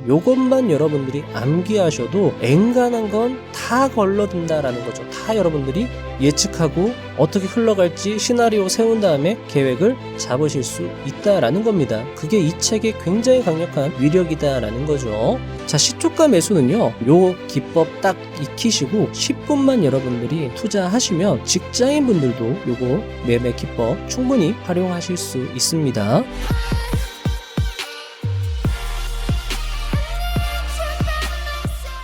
요것만 여러분들이 암기하셔도 엔간한 건 다 걸러든다라는 거죠. 다 여러분들이 예측하고 어떻게 흘러갈지 시나리오 세운 다음에 계획을 잡으실 수 있다라는 겁니다. 그게 이 책의 굉장히 강력한 위력이다라는 거죠. 자, 시초가 매수는요, 요 기법 딱 익히시고 10분만 여러분들이 투자하시면 직장인분들도 요거 매매 기법 충분히 활용하실 수 있습니다.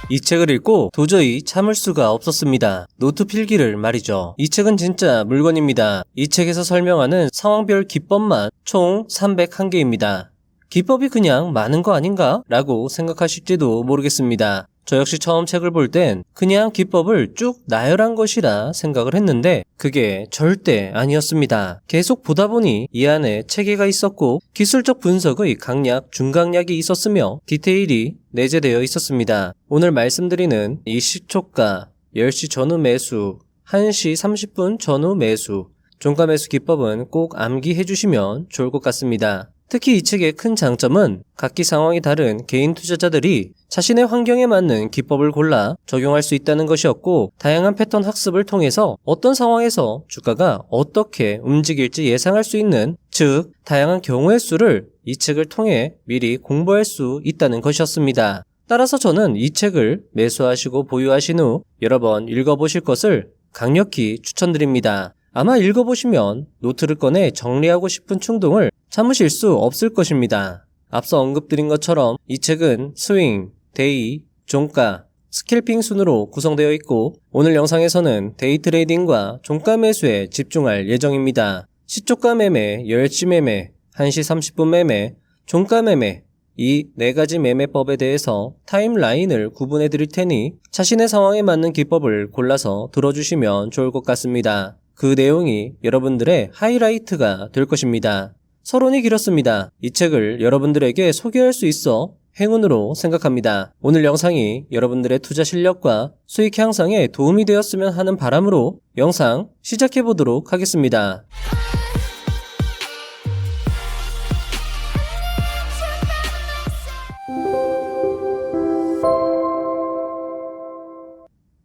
이 책을 읽고 도저히 참을 수가 없었습니다. 노트 필기를 말이죠. 이 책은 진짜 물건입니다. 이 책에서 설명하는 상황별 기법만 총 301개입니다. 기법이 그냥 많은 거 아닌가? 라고 생각하실지도 모르겠습니다. 저 역시 처음 책을 볼 땐 그냥 기법을 쭉 나열한 것이라 생각을 했는데 그게 절대 아니었습니다. 계속 보다 보니 이 안에 체계가 있었고 기술적 분석의 강약, 중강약이 있었으며 디테일이 내재되어 있었습니다. 오늘 말씀드리는 이 시초가, 10시 전후 매수, 1시 30분 전후 매수, 종가 매수 기법은 꼭 암기해 주시면 좋을 것 같습니다. 특히 이 책의 큰 장점은 각기 상황이 다른 개인 투자자들이 자신의 환경에 맞는 기법을 골라 적용할 수 있다는 것이었고, 다양한 패턴 학습을 통해서 어떤 상황에서 주가가 어떻게 움직일지 예상할 수 있는, 즉 다양한 경우의 수를 이 책을 통해 미리 공부할 수 있다는 것이었습니다. 따라서 저는 이 책을 매수하시고 보유하신 후 여러 번 읽어보실 것을 강력히 추천드립니다. 아마 읽어보시면 노트를 꺼내 정리하고 싶은 충동을 참으실 수 없을 것입니다. 앞서 언급드린 것처럼 이 책은 스윙, 데이, 종가, 스캘핑 순으로 구성되어 있고 오늘 영상에서는 데이 트레이딩과 종가 매수에 집중할 예정입니다. 시초가 매매, 10시 매매, 1시 30분 매매, 종가 매매, 이 4가지 매매법에 대해서 타임라인을 구분해 드릴 테니 자신의 상황에 맞는 기법을 골라서 들어주시면 좋을 것 같습니다. 그 내용이 여러분들의 하이라이트가 될 것입니다. 서론이 길었습니다. 이 책을 여러분들에게 소개할 수 있어 행운으로 생각합니다. 오늘 영상이 여러분들의 투자 실력과 수익 향상에 도움이 되었으면 하는 바람으로 영상 시작해 보도록 하겠습니다.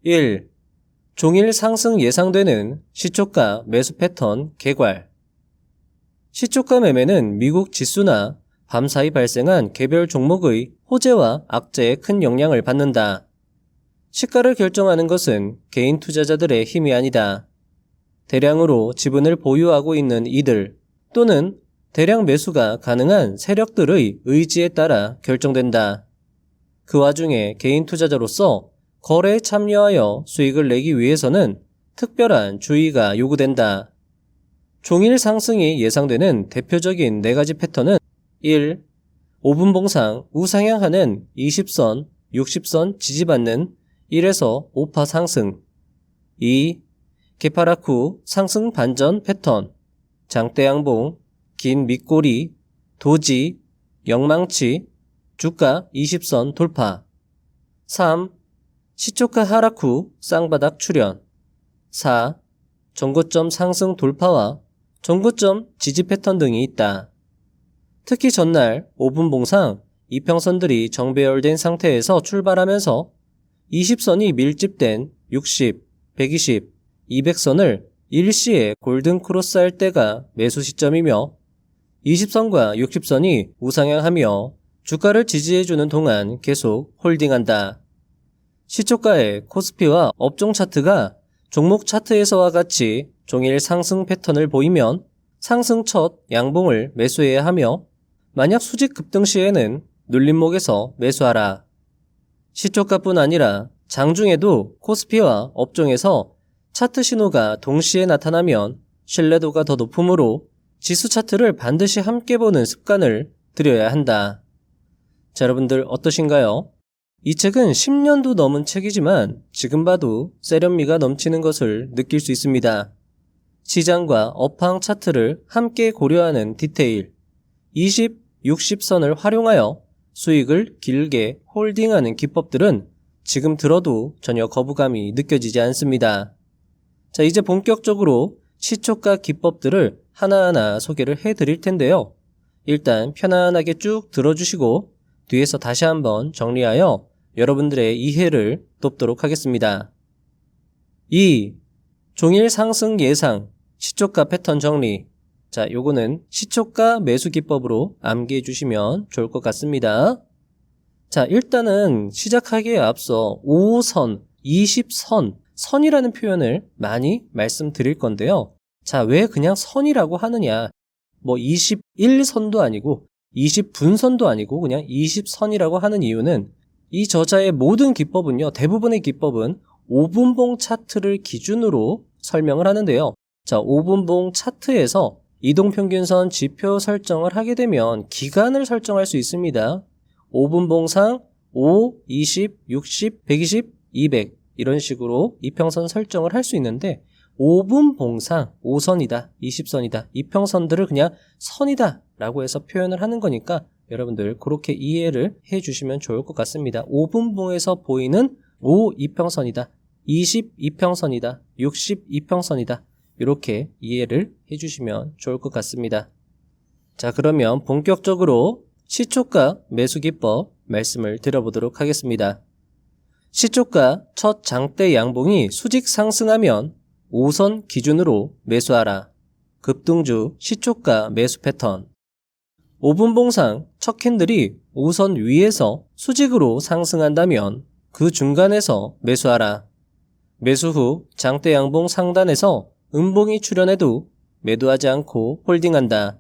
(1) 종일 상승 예상되는 시초가 매수 패턴 개괄. 시초가 매매는 미국 지수나 밤사이 발생한 개별 종목의 호재와 악재에 큰 영향을 받는다. 시가를 결정하는 것은 개인 투자자들의 힘이 아니다. 대량으로 지분을 보유하고 있는 이들 또는 대량 매수가 가능한 세력들의 의지에 따라 결정된다. 그 와중에 개인 투자자로서 거래에 참여하여 수익을 내기 위해서는 특별한 주의가 요구된다. 종일 상승이 예상되는 대표적인 4가지 패턴은 1. 5분 봉상 우상향하는 20선, 60선 지지받는 1에서 5파 상승. 2. 개파락 후 상승 반전 패턴, 장대 양봉, 긴 밑꼬리, 도지, 영망치, 주가 20선 돌파. 3. 시초가 하락 후 쌍바닥 출현. 4. 전고점 상승 돌파와 전고점 지지 패턴 등이 있다. 특히 전날 5분 봉상 이평선들이 정배열된 상태에서 출발하면서 20선이 밀집된 60, 120, 200선을 일시에 골든 크로스할 때가 매수 시점이며 20선과 60선이 우상향하며 주가를 지지해주는 동안 계속 홀딩한다. 시초가의 코스피와 업종 차트가 종목 차트에서와 같이 종일 상승 패턴을 보이면 상승 첫 양봉을 매수해야 하며 만약 수직 급등 시에는 눌림목에서 매수하라. 시초가뿐 아니라 장중에도 코스피와 업종에서 차트 신호가 동시에 나타나면 신뢰도가 더 높으므로 지수 차트를 반드시 함께 보는 습관을 들여야 한다. 자, 여러분들 어떠신가요? 이 책은 10년도 넘은 책이지만 지금 봐도 세련미가 넘치는 것을 느낄 수 있습니다. 시장과 업황 차트를 함께 고려하는 디테일, 20, 60선을 활용하여 수익을 길게 홀딩하는 기법들은 지금 들어도 전혀 거부감이 느껴지지 않습니다. 자, 이제 본격적으로 시초가 기법들을 하나하나 소개를 해드릴 텐데요. 일단 편안하게 쭉 들어주시고 뒤에서 다시 한번 정리하여 여러분들의 이해를 돕도록 하겠습니다. 2. 종일 상승 예상, 시초가 패턴 정리. 자, 요거는 시초가 매수 기법으로 암기해 주시면 좋을 것 같습니다. 자, 일단은 시작하기에 앞서 5선, 20선, 선이라는 표현을 많이 말씀드릴 건데요. 자, 왜 그냥 선이라고 하느냐? 뭐 21선도 아니고 20분선도 아니고 그냥 20선이라고 하는 이유는 이 저자의 모든 기법은요, 대부분의 기법은 5분봉 차트를 기준으로 설명을 하는데요. 자, 5분봉 차트에서 이동평균선 지표 설정을 하게 되면 기간을 설정할 수 있습니다. 5분봉상 5, 20, 60, 120, 200 이런 식으로 이평선 설정을 할 수 있는데 5분봉상 5선이다, 20선이다, 이평선들을 그냥 선이다 라고 해서 표현을 하는 거니까 여러분들 그렇게 이해를 해주시면 좋을 것 같습니다. 5분봉에서 보이는 5 이평선이다, 20 이평선이다, 60 이평선이다 이렇게 이해를 해주시면 좋을 것 같습니다. 자, 그러면 본격적으로 시초가 매수 기법 말씀을 드려보도록 하겠습니다. 시초가 첫 장대 양봉이 수직 상승하면 5선 기준으로 매수하라. 급등주 시초가 매수 패턴. 5분봉상 첫 캔들이 5선 위에서 수직으로 상승한다면 그 중간에서 매수하라. 매수 후 장대 양봉 상단에서 음봉이 출현해도 매도하지 않고 홀딩한다.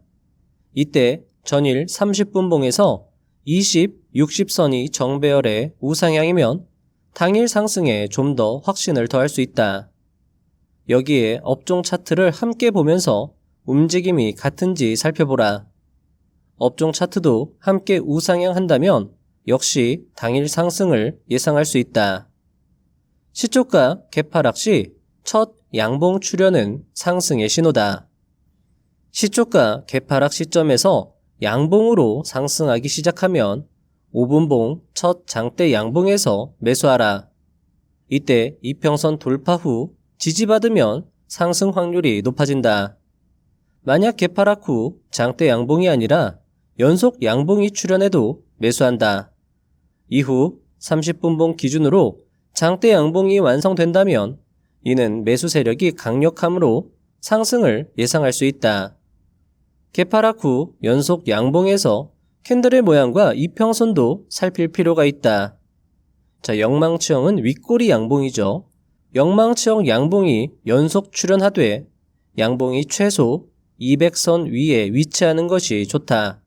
이때 전일 30분봉에서 20, 60선이 정배열의 우상향이면 당일 상승에 좀 더 확신을 더할 수 있다. 여기에 업종 차트를 함께 보면서 움직임이 같은지 살펴보라. 업종 차트도 함께 우상향한다면 역시 당일 상승을 예상할 수 있다. 시초가 개파락 시 첫 양봉 출현은 상승의 신호다. 시초가 개파락 시점에서 양봉으로 상승하기 시작하면 5분봉 첫 장대 양봉에서 매수하라. 이때 이평선 돌파 후 지지받으면 상승 확률이 높아진다. 만약 개파락 후 장대 양봉이 아니라 연속 양봉이 출현해도 매수한다. 이후 30분봉 기준으로 장대 양봉이 완성된다면 이는 매수 세력이 강력함으로 상승을 예상할 수 있다. 개파락 후 연속 양봉에서 캔들의 모양과 이평선도 살필 필요가 있다. 자, 영망치형은 윗꼬리 양봉이죠. 영망치형 양봉이 연속 출현하되 양봉이 최소 200선 위에 위치하는 것이 좋다.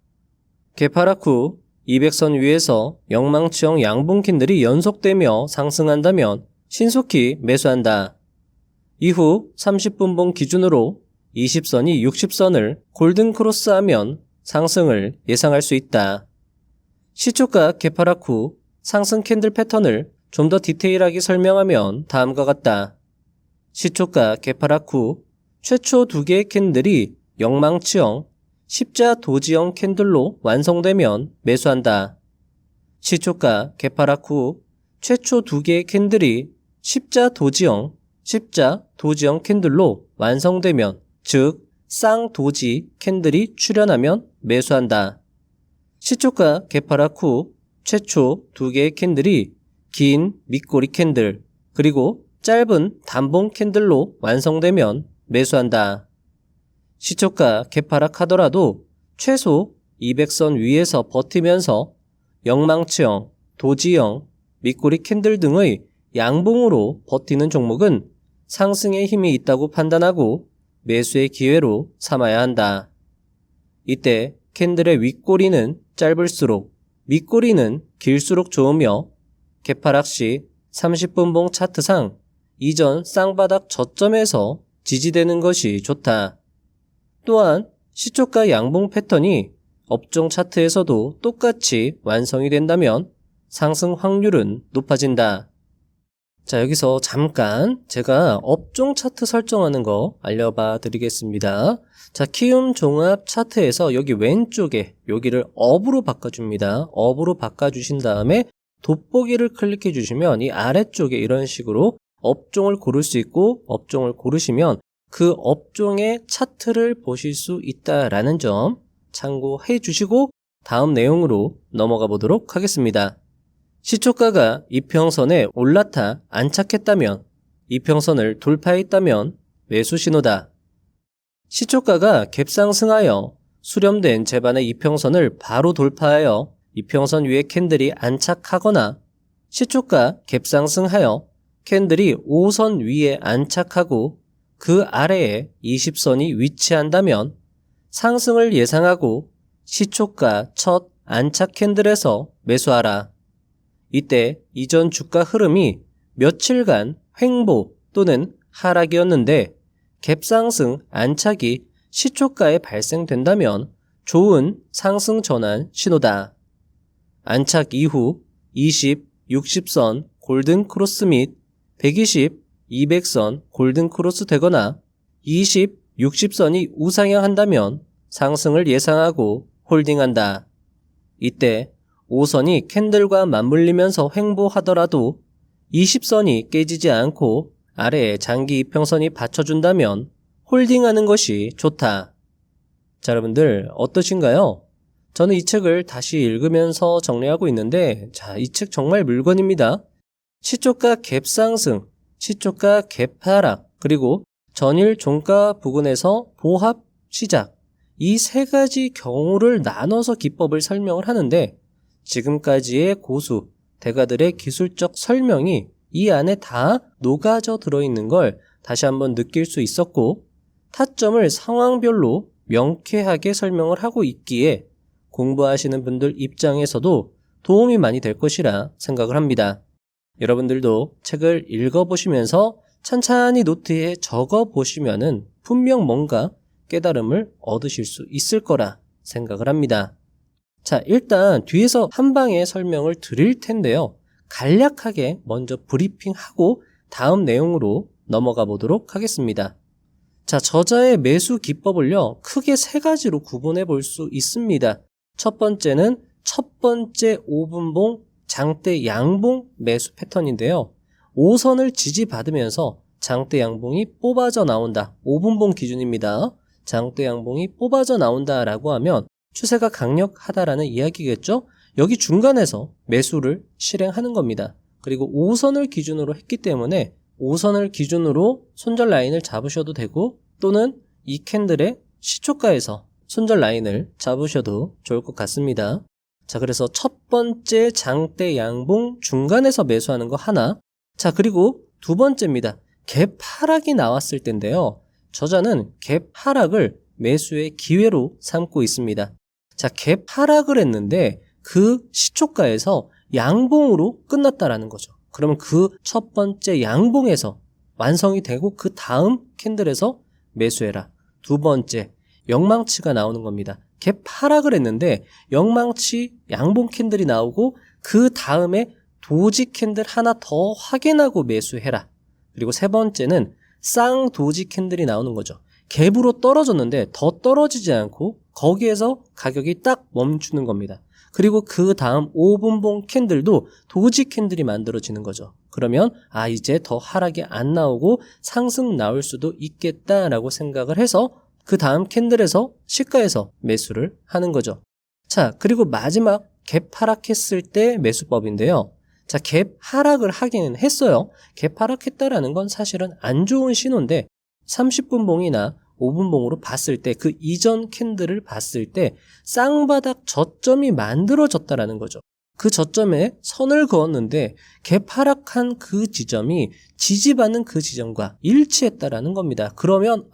개파락 후 200선 위에서 영망치형 양봉 캔들이 연속되며 상승한다면 신속히 매수한다. 이후 30분봉 기준으로 20선이 60선을 골든 크로스하면 상승을 예상할 수 있다. 시초가 개파락 후 상승 캔들 패턴을 좀 더 디테일하게 설명하면 다음과 같다. 시초가 개파락 후 최초 2개의 캔들이 영망치형, 십자 도지형 캔들로 완성되면 매수한다. 시초가 개파락 후 최초 2개의 캔들이 십자 도지형 캔들로 완성되면, 즉 쌍도지 캔들이 출현하면 매수한다. 시초가 개파락 후 최초 2개의 캔들이 긴 밑꼬리 캔들 그리고 짧은 단봉 캔들로 완성되면 매수한다. 시초가 개파락 하더라도 최소 200선 위에서 버티면서 영망치형, 도지형, 밑꼬리 캔들 등의 양봉으로 버티는 종목은 상승의 힘이 있다고 판단하고 매수의 기회로 삼아야 한다. 이때 캔들의 윗꼬리는 짧을수록 밑꼬리는 길수록 좋으며 개파락 시 30분봉 차트상 이전 쌍바닥 저점에서 지지되는 것이 좋다. 또한 시초가 양봉 패턴이 업종 차트에서도 똑같이 완성이 된다면 상승 확률은 높아진다. 자, 여기서 잠깐 제가 업종 차트 설정하는 거 알려봐 드리겠습니다. 자, 키움 종합 차트에서 여기 왼쪽에 여기를 업으로 바꿔줍니다. 업으로 바꿔주신 다음에 돋보기를 클릭해 주시면 이 아래쪽에 이런 식으로 업종을 고를 수 있고, 업종을 고르시면 그 업종의 차트를 보실 수 있다라는 점 참고해 주시고, 다음 내용으로 넘어가 보도록 하겠습니다. 시초가가 이평선에 올라타 안착했다면, 이평선을 돌파했다면 매수 신호다. 시초가가 갭상승하여 수렴된 제반의 이평선을 바로 돌파하여 이평선 위에 캔들이 안착하거나 시초가 갭상승하여 캔들이 5선 위에 안착하고 그 아래에 20선이 위치한다면 상승을 예상하고 시초가 첫 안착 캔들에서 매수하라. 이때 이전 주가 흐름이 며칠간 횡보 또는 하락이었는데 갭상승 안착이 시초가에 발생된다면 좋은 상승 전환 신호다. 안착 이후 20, 60선 골든 크로스 및 120, 200선 골든 크로스 되거나 20, 60선이 우상향한다면 상승을 예상하고 홀딩한다. 이때 5선이 캔들과 맞물리면서 횡보하더라도 20선이 깨지지 않고 아래에 장기 이평선이 받쳐준다면 홀딩하는 것이 좋다. 자, 여러분들 어떠신가요? 저는 이 책을 다시 읽으면서 정리하고 있는데, 자, 이 책 정말 물건입니다. 시초가 갭상승, 시초가 갭하락, 그리고 전일 종가 부근에서 보합 시작, 이 세 가지 경우를 나눠서 기법을 설명을 하는데 지금까지의 고수, 대가들의 기술적 설명이 이 안에 다 녹아져 들어있는 걸 다시 한번 느낄 수 있었고 타점을 상황별로 명쾌하게 설명을 하고 있기에 공부하시는 분들 입장에서도 도움이 많이 될 것이라 생각을 합니다. 여러분들도 책을 읽어보시면서 찬찬히 노트에 적어보시면은 분명 뭔가 깨달음을 얻으실 수 있을 거라 생각을 합니다. 자, 일단 뒤에서 한 방에 설명을 드릴 텐데요. 간략하게 먼저 브리핑하고 다음 내용으로 넘어가 보도록 하겠습니다. 자, 저자의 매수 기법을요, 크게 세 가지로 구분해 볼 수 있습니다. 첫 번째는 첫 번째 5분봉 장대 양봉 매수 패턴인데요. 5선을 지지받으면서 장대 양봉이 뽑아져 나온다. 5분봉 기준입니다. 장대 양봉이 뽑아져 나온다라고 하면 추세가 강력하다라는 이야기겠죠? 여기 중간에서 매수를 실행하는 겁니다. 그리고 5선을 기준으로 했기 때문에 5선을 기준으로 손절 라인을 잡으셔도 되고 또는 이 캔들의 시초가에서 손절 라인을 잡으셔도 좋을 것 같습니다. 자, 그래서 첫 번째 장대 양봉 중간에서 매수하는 거 하나. 자, 그리고 두 번째입니다. 갭 하락이 나왔을 때인데요. 저자는 갭 하락을 매수의 기회로 삼고 있습니다. 자, 갭 하락을 했는데 그 시초가에서 양봉으로 끝났다라는 거죠. 그러면 그 첫 번째 양봉에서 완성이 되고 그 다음 캔들에서 매수해라. 두 번째, 영망치가 나오는 겁니다. 갭 하락을 했는데 영망치 양봉 캔들이 나오고 그 다음에 도지 캔들 하나 더 확인하고 매수해라. 그리고 세 번째는 쌍도지 캔들이 나오는 거죠. 갭으로 떨어졌는데 더 떨어지지 않고 거기에서 가격이 딱 멈추는 겁니다. 그리고 그 다음 5분봉 캔들도 도지 캔들이 만들어지는 거죠. 그러면 이제 더 하락이 안 나오고 상승 나올 수도 있겠다라고 생각을 해서 그 다음 캔들에서 시가에서 매수를 하는 거죠. 자, 그리고 마지막 갭 하락했을 때 매수법인데요. 자, 갭 하락을 하기는 했어요. 갭 하락했다라는 건 사실은 안 좋은 신호인데 30분봉이나 5분봉으로 봤을 때 그 이전 캔들을 봤을 때 쌍바닥 저점이 만들어졌다라는 거죠. 그 저점에 선을 그었는데 갭 하락한 그 지점이 지지받는 그 지점과 일치했다라는 겁니다. 그러면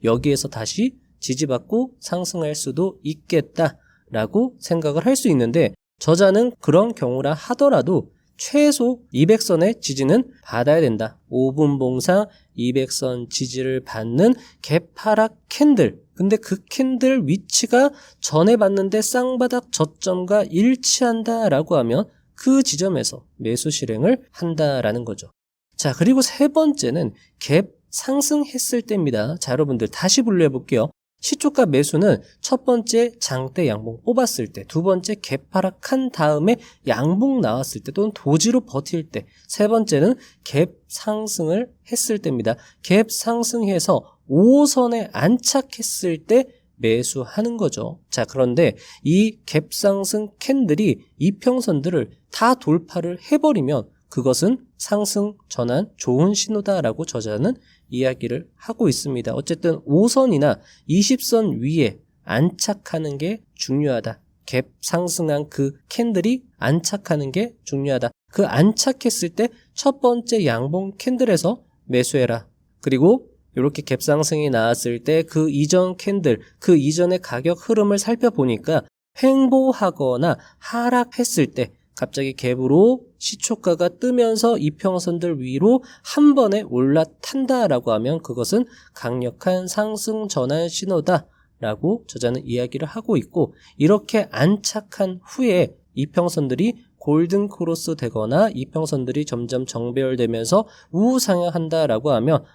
여기에서 다시 지지받고 상승할 수도 있겠다라고 생각을 할 수 있는데 저자는 그런 경우라 하더라도 최소 200선의 지지는 받아야 된다. 5분봉상 200선 지지를 받는 갭 하락 캔들. 근데 그 캔들 위치가 전에 봤는데 쌍바닥 저점과 일치한다라고 하면 그 지점에서 매수 실행을 한다라는 거죠. 자, 그리고 세 번째는 갭 상승했을 때입니다. 자, 여러분들 다시 분류해 볼게요. 시초가 매수는 첫 번째 장대 양봉 뽑았을 때, 두 번째 갭 하락한 다음에 양봉 나왔을 때 또는 도지로 버틸 때, 세 번째는 갭 상승을 했을 때입니다. 갭 상승해서 5선에 안착했을 때 매수하는 거죠. 자, 그런데 이 갭상승 캔들이 이평선들을 다 돌파를 해버리면 그것은 상승 전환 좋은 신호다라고 저자는 이야기를 하고 있습니다. 어쨌든 5선이나 20선 위에 안착하는 게 중요하다. 갭 상승한 그 캔들이 안착하는 게 중요하다. 그 안착했을 때 첫 번째 양봉 캔들에서 매수해라. 그리고 이렇게 갭 상승이 나왔을 때 그 이전 캔들, 그 이전의 가격 흐름을 살펴보니까 횡보하거나 하락했을 때 갑자기 갭으로 시초가가 뜨면서 이평선들 위로 한 번에 올라탄다라고 하면 그것은 강력한 상승 전환 신호다라고 저자는 이야기를 하고 있고, 이렇게 안착한 후에 이평선들이 골든 크로스 되거나 이평선들이 점점 정배열되면서 우상향한다라고 하면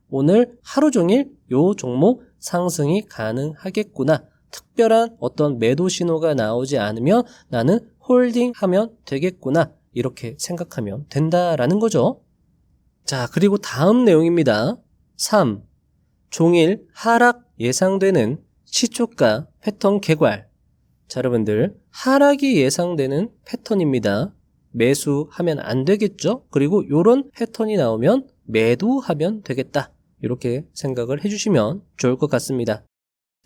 오늘 하루 종일 요 종목 상승이 가능하겠구나. 특별한 어떤 매도 신호가 나오지 않으면 나는 홀딩하면 되겠구나. 이렇게 생각하면 된다라는 거죠. 자, 그리고 다음 내용입니다. 3. 종일 하락 예상되는 시초가 패턴 개괄. 자, 여러분들 하락이 예상되는 패턴입니다. 매수하면 안 되겠죠? 그리고 이런 패턴이 나오면 매도하면 되겠다. 이렇게 생각을 해주시면 좋을 것 같습니다.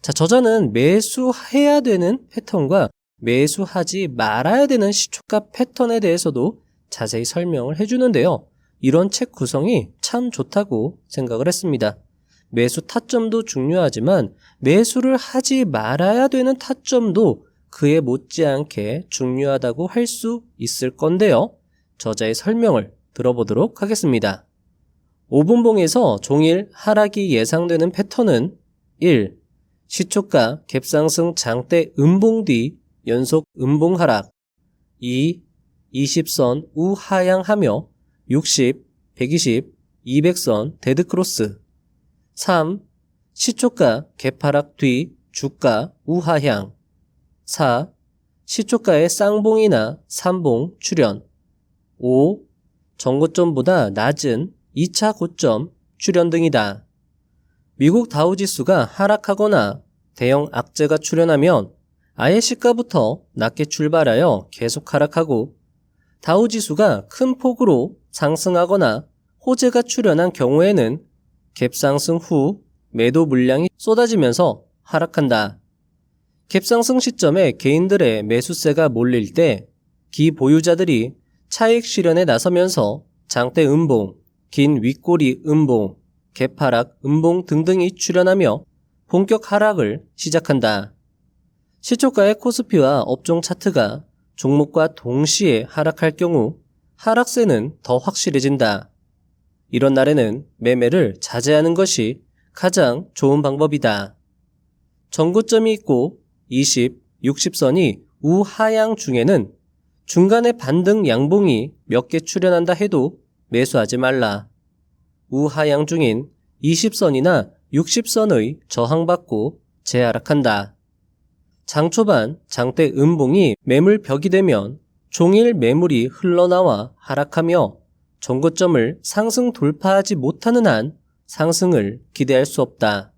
자, 저자는 매수해야 되는 패턴과 매수하지 말아야 되는 시초가 패턴에 대해서도 자세히 설명을 해주는데요. 이런 책 구성이 참 좋다고 생각을 했습니다. 매수 타점도 중요하지만 매수를 하지 말아야 되는 타점도 그에 못지않게 중요하다고 할 수 있을 건데요. 저자의 설명을 들어보도록 하겠습니다. 5분봉에서 종일 하락이 예상되는 패턴은 1. 시초가 갭상승 장대 음봉 뒤 연속 음봉 하락. 2. 20선 우하향하며 60, 120, 200선 데드크로스. 3. 시초가 갭하락 뒤 주가 우하향. 4. 시초가의 쌍봉이나 삼봉 출현. 5. 전고점보다 낮은 2차 고점 출현 등이다. 미국 다우지수가 하락하거나 대형 악재가 출현하면 아예 시가부터 낮게 출발하여 계속 하락하고, 다우지수가 큰 폭으로 상승하거나 호재가 출현한 경우에는 갭상승 후 매도 물량이 쏟아지면서 하락한다. 갭상승 시점에 개인들의 매수세가 몰릴 때 기보유자들이 차익 실현에 나서면서 장대 음봉, 긴 윗꼬리 음봉, 갭하락 음봉 등등이 출현하며 본격 하락을 시작한다. 시초가의 코스피와 업종 차트가 종목과 동시에 하락할 경우 하락세는 더 확실해진다. 이런 날에는 매매를 자제하는 것이 가장 좋은 방법이다. 전고점이 있고 20, 60선이 우하향 중에는 중간에 반등 양봉이 몇 개 출현한다 해도 매수하지 말라. 우하향 중인 20선이나 60선의 저항받고 재하락한다. 장 초반 장대 음봉이 매물벽이 되면 종일 매물이 흘러나와 하락하며 전고점을 상승 돌파하지 못하는 한 상승을 기대할 수 없다.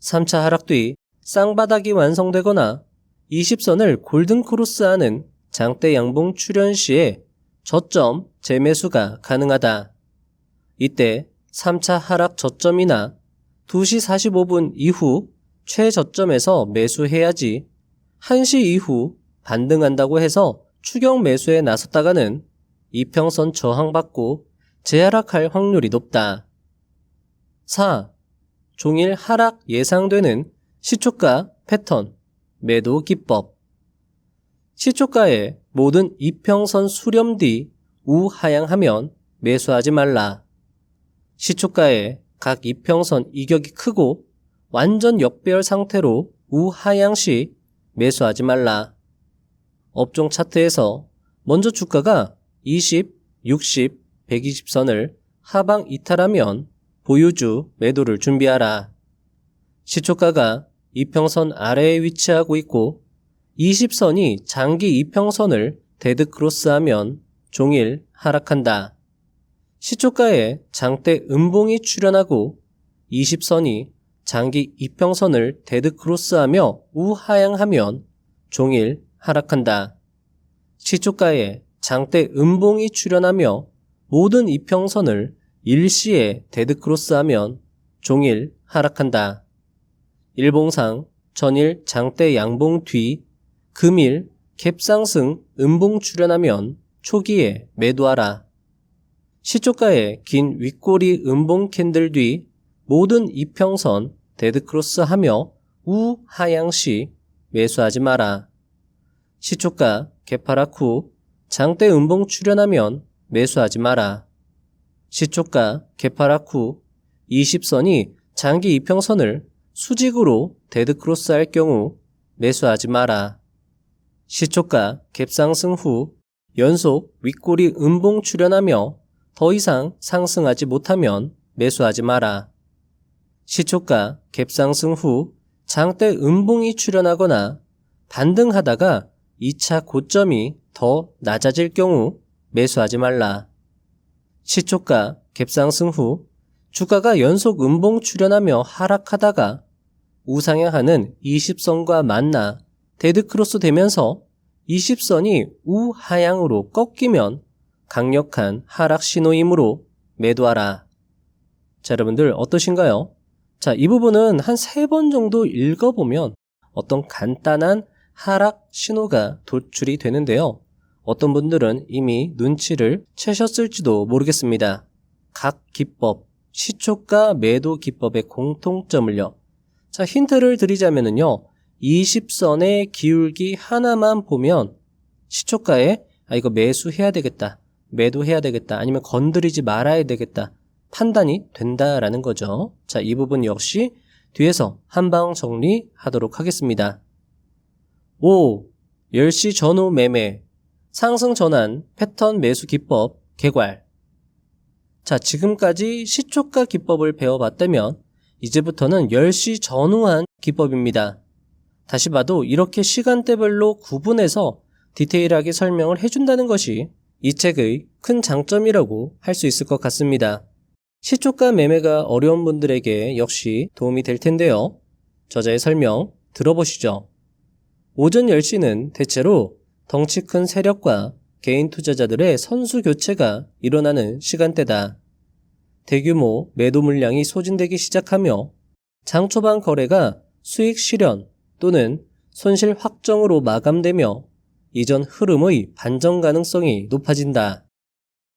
3차 하락 뒤 쌍바닥이 완성되거나 20선을 골든크로스하는 장대 양봉 출현 시에 저점 재매수가 가능하다. 이때 3차 하락 저점이나 2시 45분 이후 최저점에서 매수해야지 1시 이후 반등한다고 해서 추격 매수에 나섰다가는 이평선 저항받고 재하락할 확률이 높다. 4. 종일 하락 예상되는 시초가 패턴, 매도 기법. 시초가의 모든 이평선 수렴 뒤 우하향하면 매수하지 말라. 시초가의 각 이평선 이격이 크고 완전 역배열 상태로 우하향 시 매수하지 말라. 업종 차트에서 먼저 주가가 20, 60, 120선을 하방 이탈하면 보유주 매도를 준비하라. 시초가가 이평선 아래에 위치하고 있고 20선이 장기 이평선을 데드크로스하면 종일 하락한다. 시초가에 장대 음봉이 출현하고 20선이 장기 이평선을 데드크로스하며 우하향하면 종일 하락한다. 시초가에 장대 음봉이 출현하며 모든 이평선을 일시에 데드크로스하면 종일 하락한다. 일봉상 전일 장대 양봉 뒤 금일 갭상승 음봉 출현하면 초기에 매도하라. 시초가에 긴 윗꼬리 음봉 캔들 뒤 모든 이평선 데드크로스하며 우하향 시 매수하지 마라. 시초가 개파락 후 장대 음봉 출현하면 매수하지 마라. 시초가 개파락 후 20선이 장기 이평선을 수직으로 데드크로스할 경우 매수하지 마라. 시초가 갭상승 후 연속 윗꼬리 음봉 출현하며 더 이상 상승하지 못하면 매수하지 마라. 시초가 갭상승 후 장대 음봉이 출현하거나 반등하다가 2차 고점이 더 낮아질 경우 매수하지 말라. 시초가 갭상승 후 주가가 연속 음봉 출현하며 하락하다가 우상향하는 20선과 만나 데드크로스 되면서 20선이 우하향으로 꺾이면 강력한 하락 신호이므로 매도하라. 자, 여러분들 어떠신가요? 자, 이 부분은 한 3번 정도 읽어보면 어떤 간단한 하락 신호가 도출이 되는데요. 어떤 분들은 이미 눈치를 채셨을지도 모르겠습니다. 각 기법, 시초가 매도 기법의 공통점을요. 자, 힌트를 드리자면요. 20선의 기울기 하나만 보면 시초가에 이거 매수해야 되겠다, 매도해야 되겠다, 아니면 건드리지 말아야 되겠다 판단이 된다라는 거죠. 자, 이 부분 역시 뒤에서 한방 정리하도록 하겠습니다. 5. 10시 전후 매매, 상승 전환 패턴 매수 기법 개괄. 자, 지금까지 시초가 기법을 배워봤다면 이제부터는 10시 전후한 기법입니다. 다시 봐도 이렇게 시간대별로 구분해서 디테일하게 설명을 해준다는 것이 이 책의 큰 장점이라고 할 수 있을 것 같습니다. 시초가 매매가 어려운 분들에게 역시 도움이 될 텐데요. 저자의 설명 들어보시죠. 오전 10시는 대체로 덩치 큰 세력과 개인 투자자들의 선수 교체가 일어나는 시간대다. 대규모 매도 물량이 소진되기 시작하며 장 초반 거래가 수익 실현 또는 손실 확정으로 마감되며 이전 흐름의 반전 가능성이 높아진다.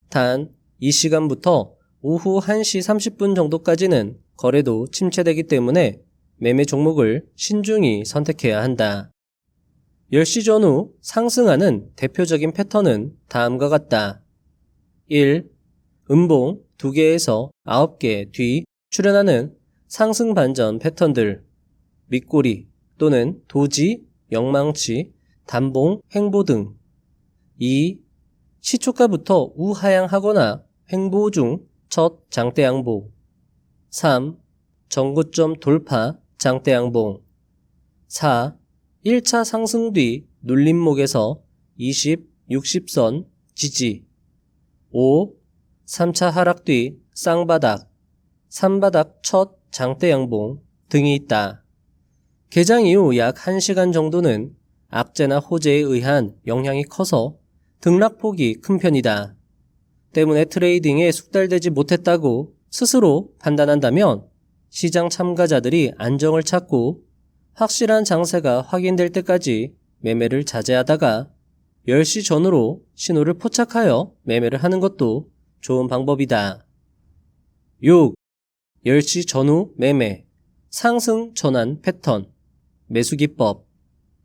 단, 이 시간부터 오후 1시 30분 정도까지는 거래도 침체되기 때문에 매매 종목을 신중히 선택해야 한다. 10시 전후 상승하는 대표적인 패턴은 다음과 같다. 1. 음봉 2개에서 9개 뒤 출현하는 상승 반전 패턴들, 밑꼬리 또는 도지, 영망치, 단봉, 횡보 등. 2. 시초가부터 우하향하거나 횡보 중 첫 장대 양봉. 3. 전고점 돌파 장대 양봉. 4. 1차 상승 뒤 눌림목에서 20, 60선 지지. 5. 3차 하락 뒤 쌍바닥, 3바닥 첫 장대 양봉 등이 있다. 개장 이후 약 1시간 정도는 악재나 호재에 의한 영향이 커서 등락폭이 큰 편이다. 때문에 트레이딩에 숙달되지 못했다고 스스로 판단한다면 시장 참가자들이 안정을 찾고 확실한 장세가 확인될 때까지 매매를 자제하다가 10시 전후로 신호를 포착하여 매매를 하는 것도 좋은 방법이다. 6. 10시 전후 매매, 상승 전환 패턴, 매수 기법.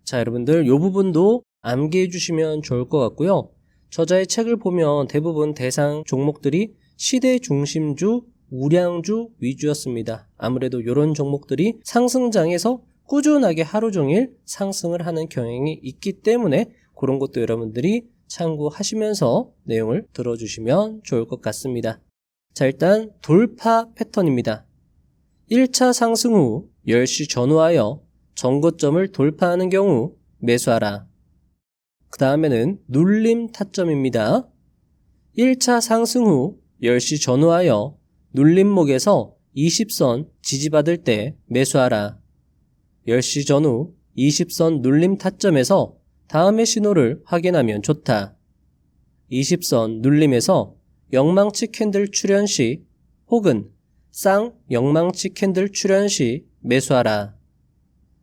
자, 여러분들 이 부분도 암기해 주시면 좋을 것 같고요. 저자의 책을 보면 대부분 대상 종목들이 시대 중심주, 우량주 위주였습니다. 아무래도 이런 종목들이 상승장에서 꾸준하게 하루 종일 상승을 하는 경향이 있기 때문에 그런 것도 여러분들이 참고하시면서 내용을 들어주시면 좋을 것 같습니다. 자, 일단 돌파 패턴입니다. 1차 상승 후 10시 전후하여 전고점을 돌파하는 경우 매수하라. 그 다음에는 눌림 타점입니다. 1차 상승 후 10시 전후하여 눌림목에서 20선 지지받을 때 매수하라. 10시 전후 20선 눌림 타점에서 다음의 신호를 확인하면 좋다. 20선 눌림에서 영망치 캔들 출현 시 혹은 쌍 영망치 캔들 출현 시 매수하라.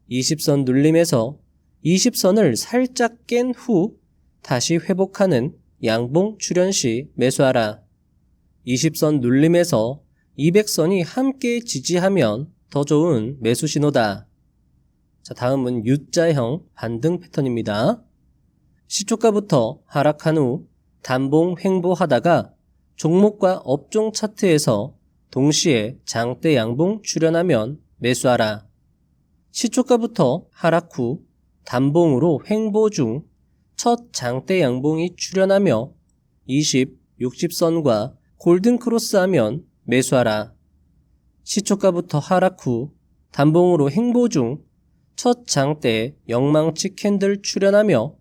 20선 눌림에서 20선을 살짝 깬 후 다시 회복하는 양봉 출현 시 매수하라. 20선 눌림에서 200선이 함께 지지하면 더 좋은 매수 신호다. 자, 다음은 U자형 반등 패턴입니다. 시초가부터 하락한 후 단봉 횡보하다가 종목과 업종 차트에서 동시에 장대 양봉 출현하면 매수하라. 시초가부터 하락 후 단봉으로 횡보 중 첫 장대 양봉이 출현하며 20, 60선과 골든 크로스하면 매수하라. 시초가부터 하락 후 단봉으로 횡보 중 첫 장대 영망치 캔들 출현하며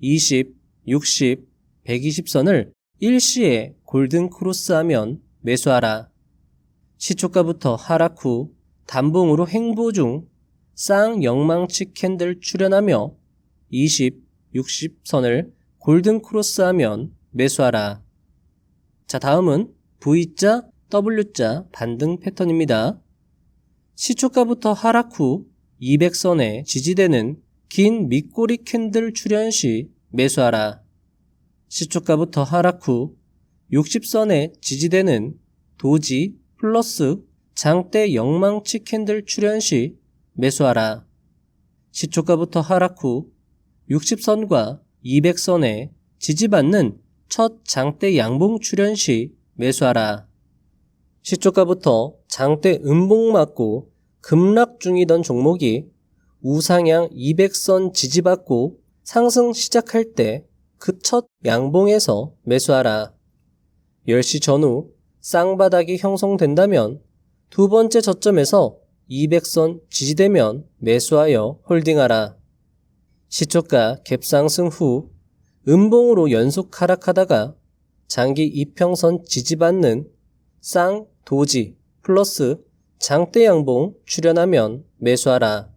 20, 60, 120선을 일시에 골든 크로스하면 매수하라. 시초가부터 하락 후 단봉으로 횡보 중 쌍 영망치 캔들 출현하며 20, 60선을 골든 크로스하면 매수하라. 자, 다음은 V자, W자 반등 패턴입니다. 시초가부터 하락 후 200선에 지지되는 긴 밑꼬리 캔들 출현 시 매수하라. 시초가부터 하락 후 60선에 지지되는 도지 플러스 장대 영망치 캔들 출현 시 매수하라. 시초가부터 하락 후 60선과 200선에 지지받는 첫 장대 양봉 출현 시 매수하라. 시초가부터 장대 음봉 맞고 급락 중이던 종목이 우상향 200선 지지받고 상승 시작할 때 그 첫 양봉에서 매수하라. 10시 전후 쌍바닥이 형성된다면 두 번째 저점에서 200선 지지되면 매수하여 홀딩하라. 시초가 갭상승 후 음봉으로 연속 하락하다가 장기 이평선 지지받는 쌍 도지 플러스 장대 양봉 출현하면 매수하라.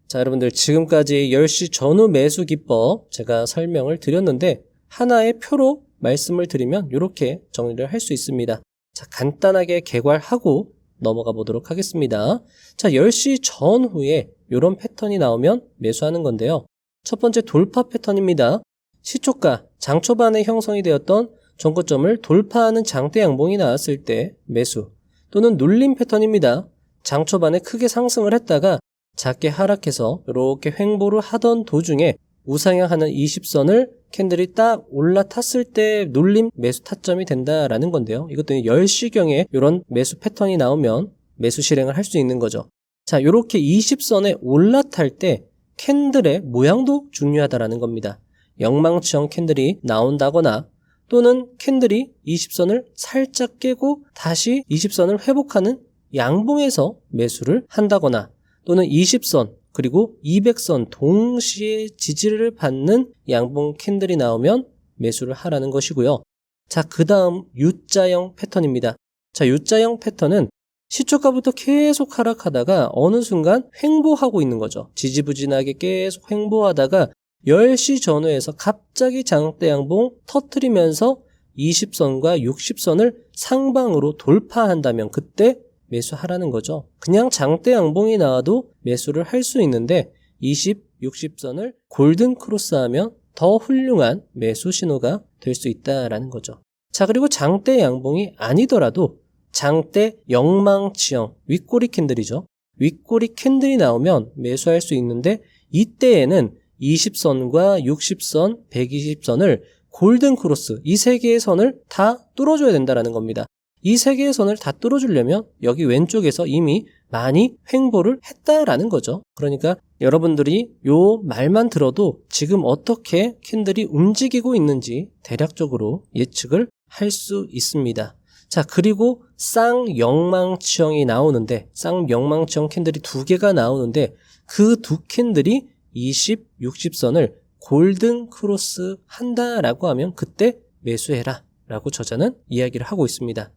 자, 여러분들 지금까지 10시 전후 매수 기법 제가 설명을 드렸는데 하나의 표로 말씀을 드리면 이렇게 정리를 할 수 있습니다. 자, 간단하게 개괄하고 넘어가 보도록 하겠습니다. 자, 10시 전후에 이런 패턴이 나오면 매수하는 건데요. 첫 번째 돌파 패턴입니다. 시초가 장 초반에 형성이 되었던 전고점을 돌파하는 장대 양봉이 나왔을 때 매수, 또는 눌림 패턴입니다. 장 초반에 크게 상승을 했다가 작게 하락해서 이렇게 횡보를 하던 도중에 우상향하는 20선을 캔들이 딱 올라탔을 때 눌림 매수 타점이 된다라는 건데요. 이것도 10시경에 이런 매수 패턴이 나오면 매수 실행을 할 수 있는 거죠. 자, 이렇게 20선에 올라탈 때 캔들의 모양도 중요하다라는 겁니다. 영망치형 캔들이 나온다거나 또는 캔들이 20선을 살짝 깨고 다시 20선을 회복하는 양봉에서 매수를 한다거나 또는 20선 그리고 200선 동시에 지지를 받는 양봉 캔들이 나오면 매수를 하라는 것이고요. 자, 그 다음 U자형 패턴입니다. 자, U자형 패턴은 시초가부터 계속 하락하다가 어느 순간 횡보하고 있는 거죠. 지지부진하게 계속 횡보하다가 10시 전후에서 갑자기 장대 양봉 터뜨리면서 20선과 60선을 상방으로 돌파한다면 그때 매수하라는 거죠. 그냥 장대 양봉이 나와도 매수를 할 수 있는데 20, 60선을 골든 크로스하면 더 훌륭한 매수 신호가 될 수 있다라는 거죠. 자, 그리고 장대 양봉이 아니더라도 장대 영망치형 윗꼬리 캔들이죠. 윗꼬리 캔들이 나오면 매수할 수 있는데 이때에는 20선과 60선, 120선을 골든 크로스 이 세 개의 선을 다 뚫어줘야 된다는 겁니다. 이 세 개의 선을 다 뚫어주려면 여기 왼쪽에서 이미 많이 횡보를 했다라는 거죠. 그러니까 여러분들이 요 말만 들어도 지금 어떻게 캔들이 움직이고 있는지 대략적으로 예측을 할 수 있습니다. 자, 그리고 쌍영망치형이 나오는데 쌍영망치형 캔들이 두 개가 나오는데 그 두 캔들이 20, 60선을 골든 크로스 한다라고 하면 그때 매수해라 라고 저자는 이야기를 하고 있습니다.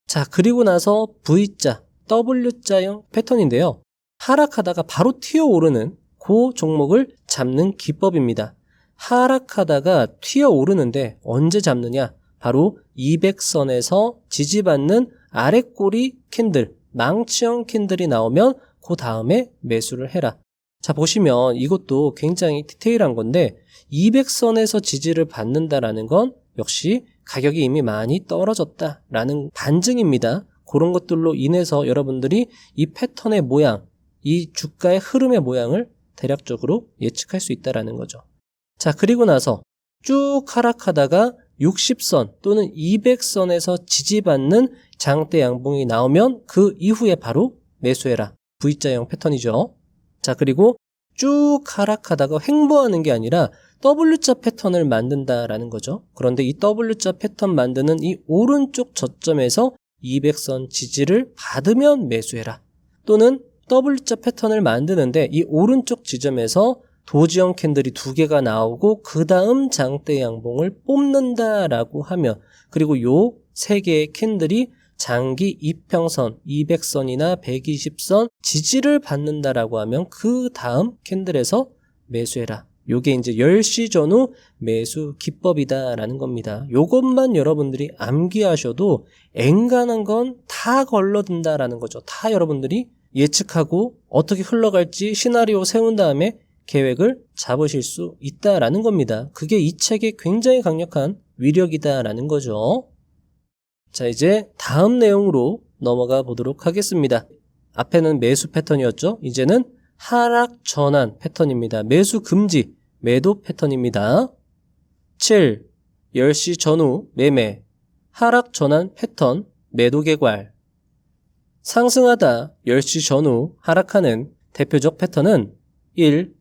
자, 그리고 나서 V자, W자형 패턴인데요. 하락하다가 바로 튀어오르는 그 종목을 잡는 기법입니다. 하락하다가 튀어오르는데 언제 잡느냐? 바로 200선에서 지지받는 아랫꼬리 캔들, 망치형 캔들이 나오면 그 다음에 매수를 해라. 자, 보시면 이것도 굉장히 디테일한 건데 200선에서 지지를 받는다라는 건 역시 가격이 이미 많이 떨어졌다라는 반증입니다. 그런 것들로 인해서 여러분들이 이 패턴의 모양, 이 주가의 흐름의 모양을 대략적으로 예측할 수 있다라는 거죠. 자, 그리고 나서 쭉 하락하다가 60선 또는 200선에서 지지받는 장대 양봉이 나오면 그 이후에 바로 매수해라. V자형 패턴이죠. 자, 그리고 쭉 하락하다가 횡보하는 게 아니라 W자 패턴을 만든다라는 거죠. 그런데 이 W자 패턴 만드는 이 오른쪽 저점에서 200선 지지를 받으면 매수해라. 또는 W자 패턴을 만드는데 이 오른쪽 지점에서 도지형 캔들이 2개가 나오고 그 다음 장대 양봉을 뽑는다라고 하면, 그리고 요 3개의 캔들이 장기 이평선 200선이나 120선 지지를 받는다라고 하면 그 다음 캔들에서 매수해라. 요게 이제 10시 전후 매수 기법이다라는 겁니다. 요것만 여러분들이 암기하셔도 엔간한 건 다 걸러든다라는 거죠. 다 여러분들이 예측하고 어떻게 흘러갈지 시나리오 세운 다음에 계획을 잡으실 수 있다라는 겁니다. 그게 이 책의 굉장히 강력한 위력이다라는 거죠. 자, 이제 다음 내용으로 넘어가 보도록 하겠습니다. 앞에는 매수 패턴이었죠. 이제는 하락 전환 패턴입니다. 매수 금지, 매도 패턴입니다. 7. 10시 전후 매매, 하락 전환 패턴, 매도 개괄. 상승하다 10시 전후 하락하는 대표적 패턴은 1.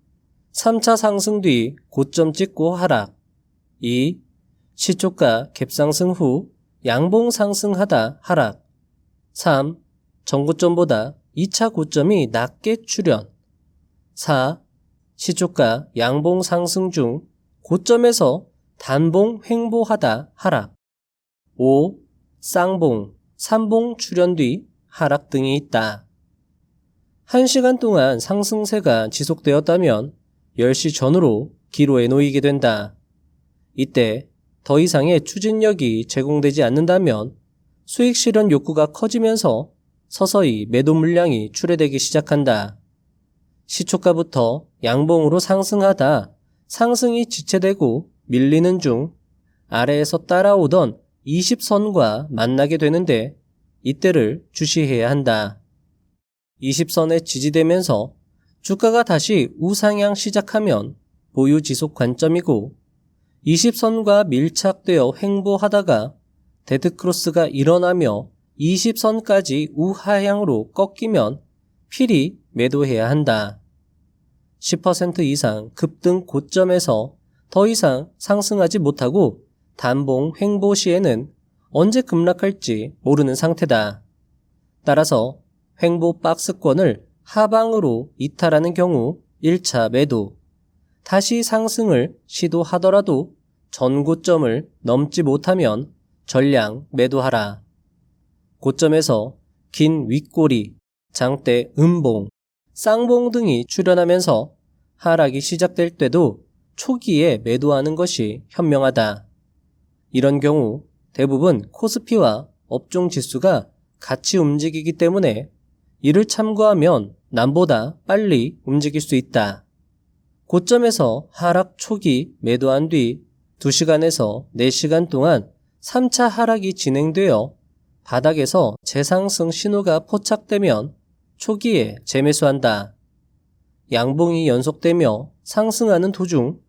3차 상승 뒤 고점 찍고 하락. 2. 시초가 갭상승 후 양봉 상승하다 하락. 3. 전고점보다 2차 고점이 낮게 출현. 4. 시초가 양봉 상승 중 고점에서 단봉 횡보하다 하락. 5. 쌍봉, 삼봉 출현 뒤 하락 등이 있다. 1시간 동안 상승세가 지속되었다면 10시 전후로 기로에 놓이게 된다. 이때 더 이상의 추진력이 제공되지 않는다면 수익 실현 욕구가 커지면서 서서히 매도 물량이 출회되기 시작한다. 시초가부터 양봉으로 상승하다 상승이 지체되고 밀리는 중 아래에서 따라오던 20선과 만나게 되는데 이때를 주시해야 한다. 20선에 지지되면서 주가가 다시 우상향 시작하면 보유 지속 관점이고 20선과 밀착되어 횡보하다가 데드크로스가 일어나며 20선까지 우하향으로 꺾이면 필히 매도해야 한다. 10% 이상 급등 고점에서 더 이상 상승하지 못하고 단봉 횡보 시에는 언제 급락할지 모르는 상태다. 따라서 횡보 박스권을 하방으로 이탈하는 경우 1차 매도, 다시 상승을 시도하더라도 전고점을 넘지 못하면 전량 매도하라. 고점에서 긴 윗꼬리, 장대 음봉, 쌍봉 등이 출현하면서 하락이 시작될 때도 초기에 매도하는 것이 현명하다. 이런 경우 대부분 코스피와 업종 지수가 같이 움직이기 때문에 이를 참고하면 남보다 빨리 움직일 수 있다. 고점에서 하락 초기 매도한 뒤 2시간에서 4시간 동안 3차 하락이 진행되어 바닥에서 재상승 신호가 포착되면 초기에 재매수한다. 양봉이 연속되며 상승하는 도중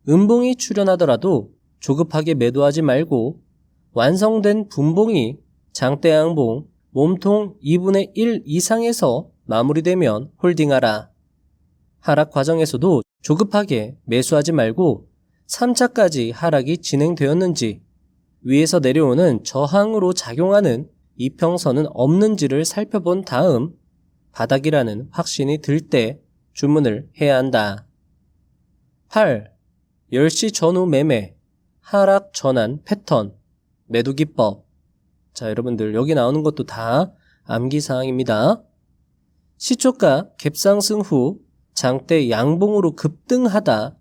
음봉이 출현하더라도 조급하게 매도하지 말고 완성된 분봉이 장대양봉 몸통 2분의 1 이상에서 마무리되면 홀딩하라. 하락 과정에서도 조급하게 매수하지 말고 3차까지 하락이 진행되었는지 위에서 내려오는 저항으로 작용하는 이평선은 없는지를 살펴본 다음 바닥이라는 확신이 들 때 주문을 해야 한다. 8. 10시 전후 매매, 하락 전환 패턴, 매도 기법. 자, 여러분들 여기 나오는 것도 다 암기사항입니다. 시초가 갭상승 후 장대 양봉으로 급등하다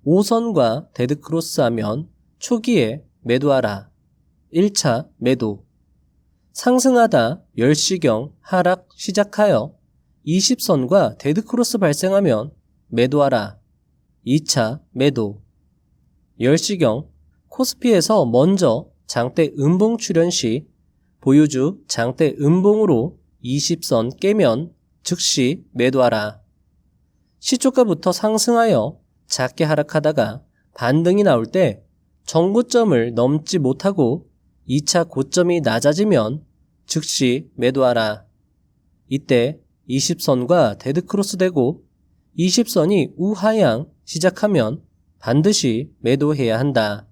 5선과 데드크로스하면 초기에 매도하라. 1차 매도. 상승하다 10시경 하락 시작하여 20선과 데드크로스 발생하면 매도하라. 2차 매도. 10시경 코스피에서 먼저 장대 음봉 출현 시 보유주 장대 음봉으로 20선 깨면 즉시 매도하라. 시초가부터 상승하여 작게 하락하다가 반등이 나올 때 정고점을 넘지 못하고 2차 고점이 낮아지면 즉시 매도하라. 이때 20선과 데드크로스 되고 20선이 우하향 시작하면 반드시 매도해야 한다.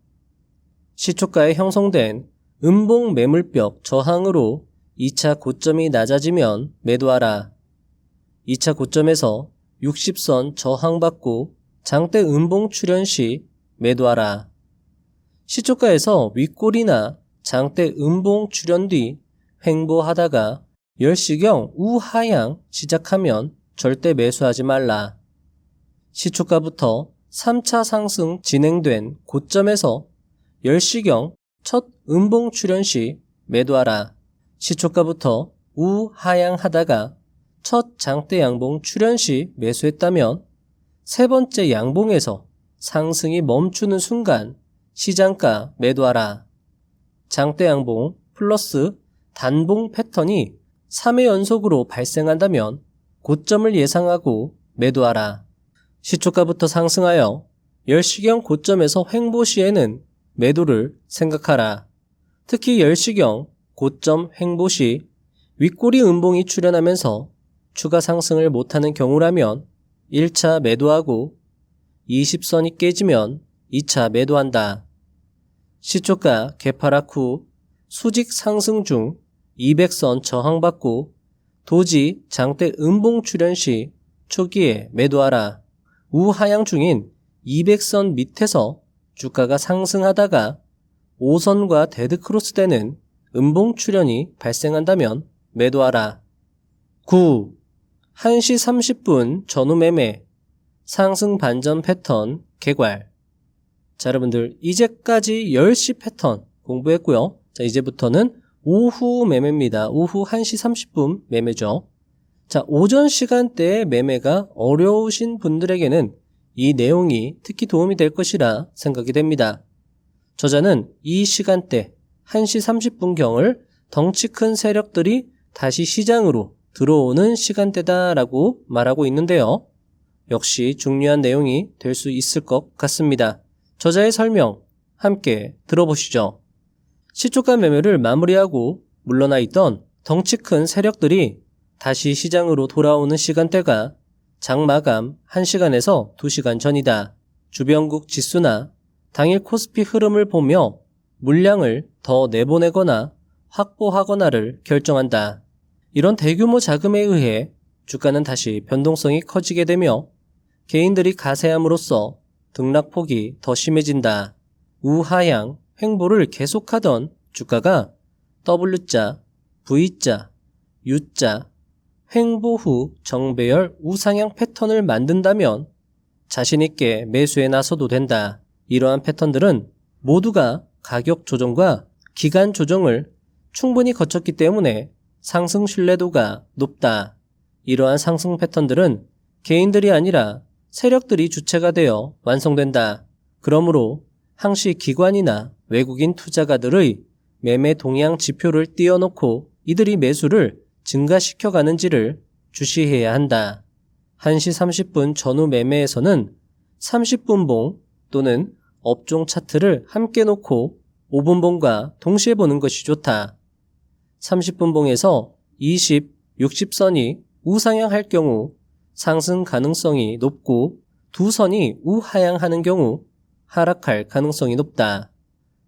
시초가에 형성된 음봉 매물벽 저항으로 2차 고점이 낮아지면 매도하라. 2차 고점에서 60선 저항받고 장대 음봉 출현 시 매도하라. 시초가에서 윗골이나 장대 음봉 출현 뒤 횡보하다가 10시경 우하향 시작하면 절대 매수하지 말라. 시초가부터 3차 상승 진행된 고점에서 10시경 첫 음봉 출현 시 매도하라. 시초가부터 우하향하다가 첫 장대 양봉 출현 시 매수했다면 세 번째 양봉에서 상승이 멈추는 순간 시장가 매도하라. 장대 양봉 플러스 단봉 패턴이 3회 연속으로 발생한다면 고점을 예상하고 매도하라. 시초가부터 상승하여 10시경 고점에서 횡보 시에는 매도를 생각하라. 특히 10시경 고점 횡보 시 윗꼬리 음봉이 출현하면서 추가 상승을 못하는 경우라면 1차 매도하고 20선이 깨지면 2차 매도한다. 시초가 개파락 후 수직 상승 중 200선 저항받고 도지 장대 음봉 출현 시 초기에 매도하라. 우하향 중인 200선 밑에서 주가가 상승하다가 5선과 데드크로스 되는 음봉 출현이 발생한다면 매도하라. 9. 1시 30분 전후 매매 상승 반전 패턴 개괄. 자, 여러분들 이제까지 10시 패턴 공부했고요. 자, 이제부터는 오후 매매입니다. 오후 1시 30분 매매죠. 자, 오전 시간대에 매매가 어려우신 분들에게는 이 내용이 특히 도움이 될 것이라 생각이 됩니다. 저자는 이 시간대 1시 30분경을 덩치 큰 세력들이 다시 시장으로 들어오는 시간대다라고 말하고 있는데요. 역시 중요한 내용이 될 수 있을 것 같습니다. 저자의 설명 함께 들어보시죠. 시초가 매매를 마무리하고 물러나 있던 덩치 큰 세력들이 다시 시장으로 돌아오는 시간대가 장마감 1시간에서 2시간 전이다. 주변국 지수나 당일 코스피 흐름을 보며 물량을 더 내보내거나 확보하거나를 결정한다. 이런 대규모 자금에 의해 주가는 다시 변동성이 커지게 되며 개인들이 가세함으로써 등락폭이 더 심해진다. 우하향 횡보를 계속하던 주가가 W자, V자, U자, 횡보 후 정배열 우상향 패턴을 만든다면 자신있게 매수에 나서도 된다. 이러한 패턴들은 모두가 가격 조정과 기간 조정을 충분히 거쳤기 때문에 상승 신뢰도가 높다. 이러한 상승 패턴들은 개인들이 아니라 세력들이 주체가 되어 완성된다. 그러므로 항시 기관이나 외국인 투자가들의 매매 동향 지표를 띄워놓고 이들이 매수를 증가시켜 가는지를 주시해야 한다. 1시 30분 전후 매매에서는 30분봉 또는 업종 차트를 함께 놓고 5분봉과 동시에 보는 것이 좋다. 30분봉에서 20, 60선이 우상향할 경우 상승 가능성이 높고 두 선이 우하향하는 경우 하락할 가능성이 높다.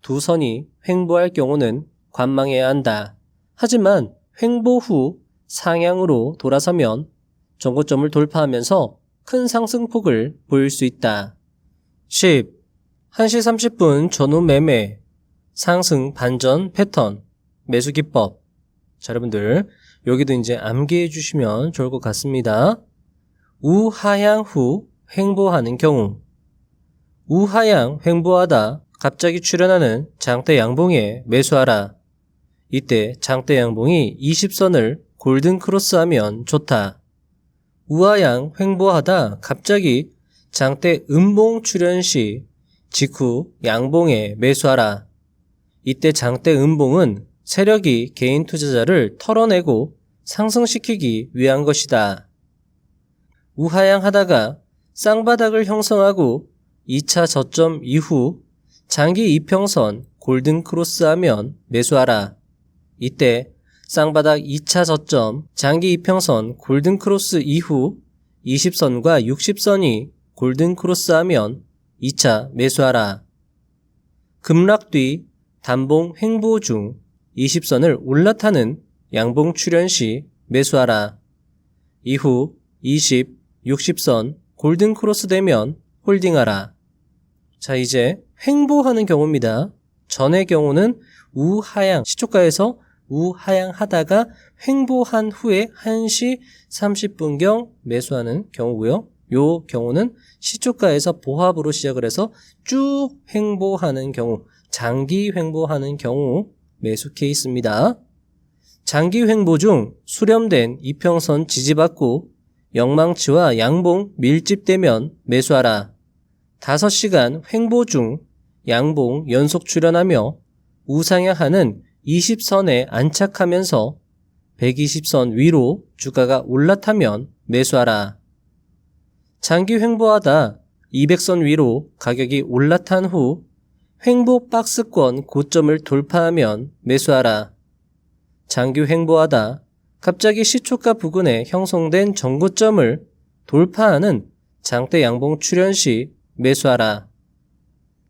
두 선이 횡보할 경우는 관망해야 한다. 하지만 횡보 후 상향으로 돌아서면 정고점을 돌파하면서 큰 상승폭을 보일 수 있다. 10. 1시 30분 전후 매매 상승 반전 패턴 매수 기법. 자, 여러분들 여기도 이제 암기해 주시면 좋을 것 같습니다. 우하향 후 횡보하는 경우. 우하향 횡보하다 갑자기 출현하는 장대 양봉에 매수하라. 이때 장대 양봉이 20선을 골든 크로스하면 좋다. 우하향 횡보하다 갑자기 장대 음봉 출현 시 직후 양봉에 매수하라. 이때 장대 음봉은 세력이 개인 투자자를 털어내고 상승시키기 위한 것이다. 우하향 하다가 쌍바닥을 형성하고 2차 저점 이후 장기 이평선 골든 크로스하면 매수하라. 이때 쌍바닥 2차 저점 장기 이평선 골든 크로스 이후 20선과 60선이 골든 크로스하면 2차 매수하라. 급락 뒤 단봉 횡보 중 20선을 올라타는 양봉 출현 시 매수하라. 이후 20, 60선 골든 크로스 되면 홀딩하라. 자, 이제 횡보하는 경우입니다. 전의 경우는 우하향, 시초가에서 우하향 하다가 횡보한 후에 1시 30분경 매수하는 경우고요. 요 경우는 시초가에서 보합으로 시작을 해서 쭉 횡보하는 경우, 장기 횡보하는 경우 매수 케이스입니다. 장기 횡보 중 수렴된 이평선 지지받고 영망치와 양봉 밀집되면 매수하라. 5시간 횡보 중 양봉 연속 출현하며 우상향하는 20선에 안착하면서 120선 위로 주가가 올라타면 매수하라. 장기 횡보하다 200선 위로 가격이 올라탄 후 횡보 박스권 고점을 돌파하면 매수하라. 장기 횡보하다 갑자기 시초가 부근에 형성된 전고점을 돌파하는 장대 양봉 출현 시 매수하라.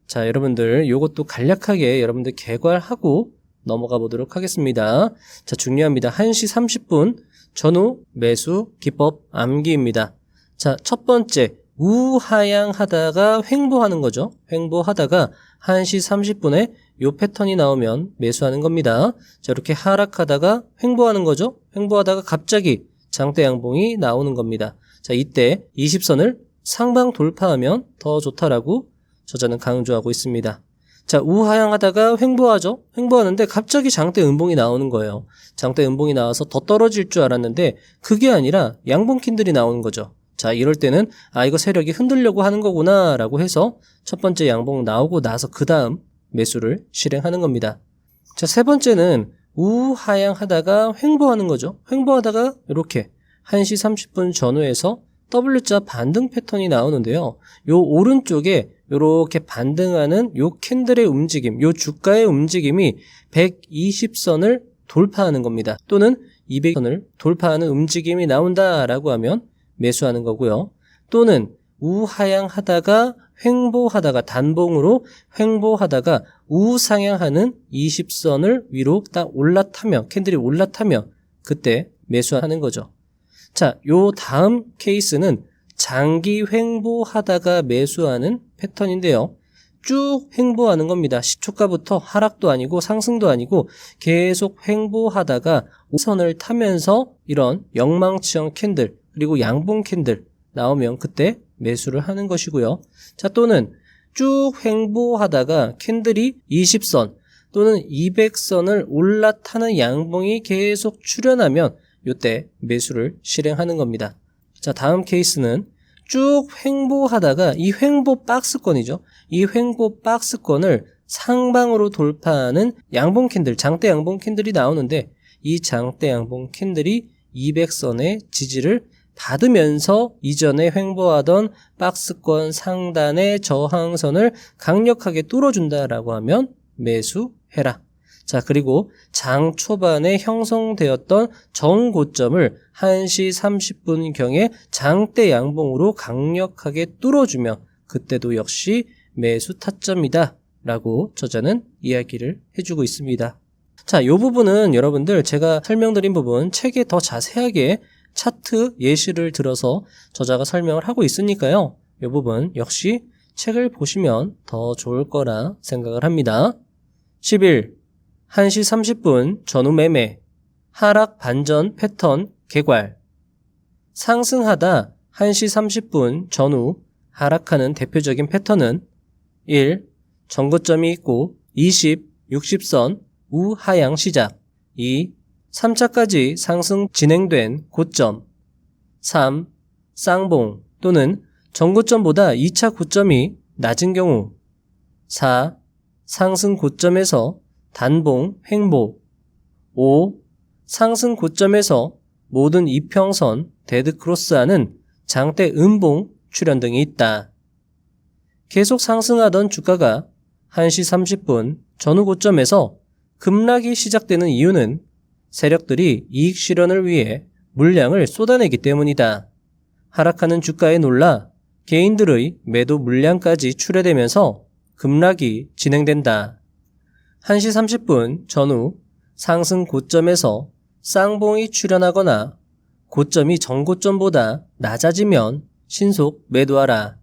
자, 여러분들 요것도 간략하게 여러분들 개괄하고 넘어가 보도록 하겠습니다. 자, 중요합니다. 1시 30분 전후 매수 기법 암기입니다. 자, 첫 번째 우하향 하다가 횡보하는 거죠. 횡보하다가 1시 30분에 요 패턴이 나오면 매수하는 겁니다. 자, 이렇게 하락하다가 횡보하는 거죠. 횡보하다가 갑자기 장대 양봉이 나오는 겁니다. 자, 이때 20선을 상방 돌파하면 더 좋다라고 저자는 강조하고 있습니다. 자, 우하향 하다가 횡보하죠. 횡보하는데 갑자기 장대 음봉이 나오는 거예요. 장대 음봉이 나와서 더 떨어질 줄 알았는데 그게 아니라 양봉 캔들이 나오는 거죠. 자, 이럴 때는 이거 세력이 흔들려고 하는 거구나 라고 해서 첫 번째 양봉 나오고 나서 그 다음 매수를 실행하는 겁니다. 자, 세 번째는 우하향 하다가 횡보하는 거죠. 횡보하다가 이렇게 1시 30분 전후에서 W자 반등 패턴이 나오는데요. 요 오른쪽에 이렇게 반등하는 요 캔들의 움직임, 요 주가의 움직임이 120선을 돌파하는 겁니다. 또는 200선을 돌파하는 움직임이 나온다라고 하면 매수하는 거고요. 또는 우하향 하다가 횡보하다가 단봉으로 횡보하다가 우상향하는 20선을 위로 딱 올라타면 캔들이 올라타면 그때 매수하는 거죠. 자, 요 다음 케이스는 장기 횡보하다가 매수하는 패턴인데요. 쭉 횡보하는 겁니다. 시초가부터 하락도 아니고 상승도 아니고 계속 횡보하다가 우선을 타면서 이런 영망치형 캔들 그리고 양봉 캔들 나오면 그때 매수를 하는 것이고요. 자, 또는 쭉 횡보하다가 캔들이 20선 또는 200선을 올라타는 양봉이 계속 출현하면 이때 매수를 실행하는 겁니다. 자, 다음 케이스는 쭉 횡보하다가 이 횡보 박스권이죠. 이 횡보 박스권을 상방으로 돌파하는 양봉 캔들, 장대 양봉 캔들이 나오는데 이 장대 양봉 캔들이 200선의 지지를 받으면서 이전에 횡보하던 박스권 상단의 저항선을 강력하게 뚫어준다라고 하면 매수해라. 자, 그리고 장 초반에 형성되었던 정고점을 1시 30분경에 장대 양봉으로 강력하게 뚫어주면 그때도 역시 매수 타점이다 라고 저자는 이야기를 해주고 있습니다. 자, 이 부분은 여러분들 제가 설명드린 부분 책에 더 자세하게 차트 예시를 들어서 저자가 설명을 하고 있으니까요. 이 부분 역시 책을 보시면 더 좋을 거라 생각을 합니다. 11. 1시 30분 전후 매매, 하락 반전 패턴 개괄. 상승하다 1시 30분 전후 하락하는 대표적인 패턴은 1. 전고점이 있고 20, 60선 우하향 시작. 2. 3차까지 상승 진행된 고점. 3. 쌍봉 또는 전고점보다 2차 고점이 낮은 경우. 4. 상승 고점에서 단봉 횡보. 5. 상승 고점에서 모든 이평선 데드크로스하는 장대 음봉 출현 등이 있다. 계속 상승하던 주가가 1시 30분 전후 고점에서 급락이 시작되는 이유는 세력들이 이익 실현을 위해 물량을 쏟아내기 때문이다. 하락하는 주가에 놀라 개인들의 매도 물량까지 출회되면서 급락이 진행된다. 1시 30분 전후 상승 고점에서 쌍봉이 출현하거나 고점이 전고점보다 낮아지면 신속 매도하라.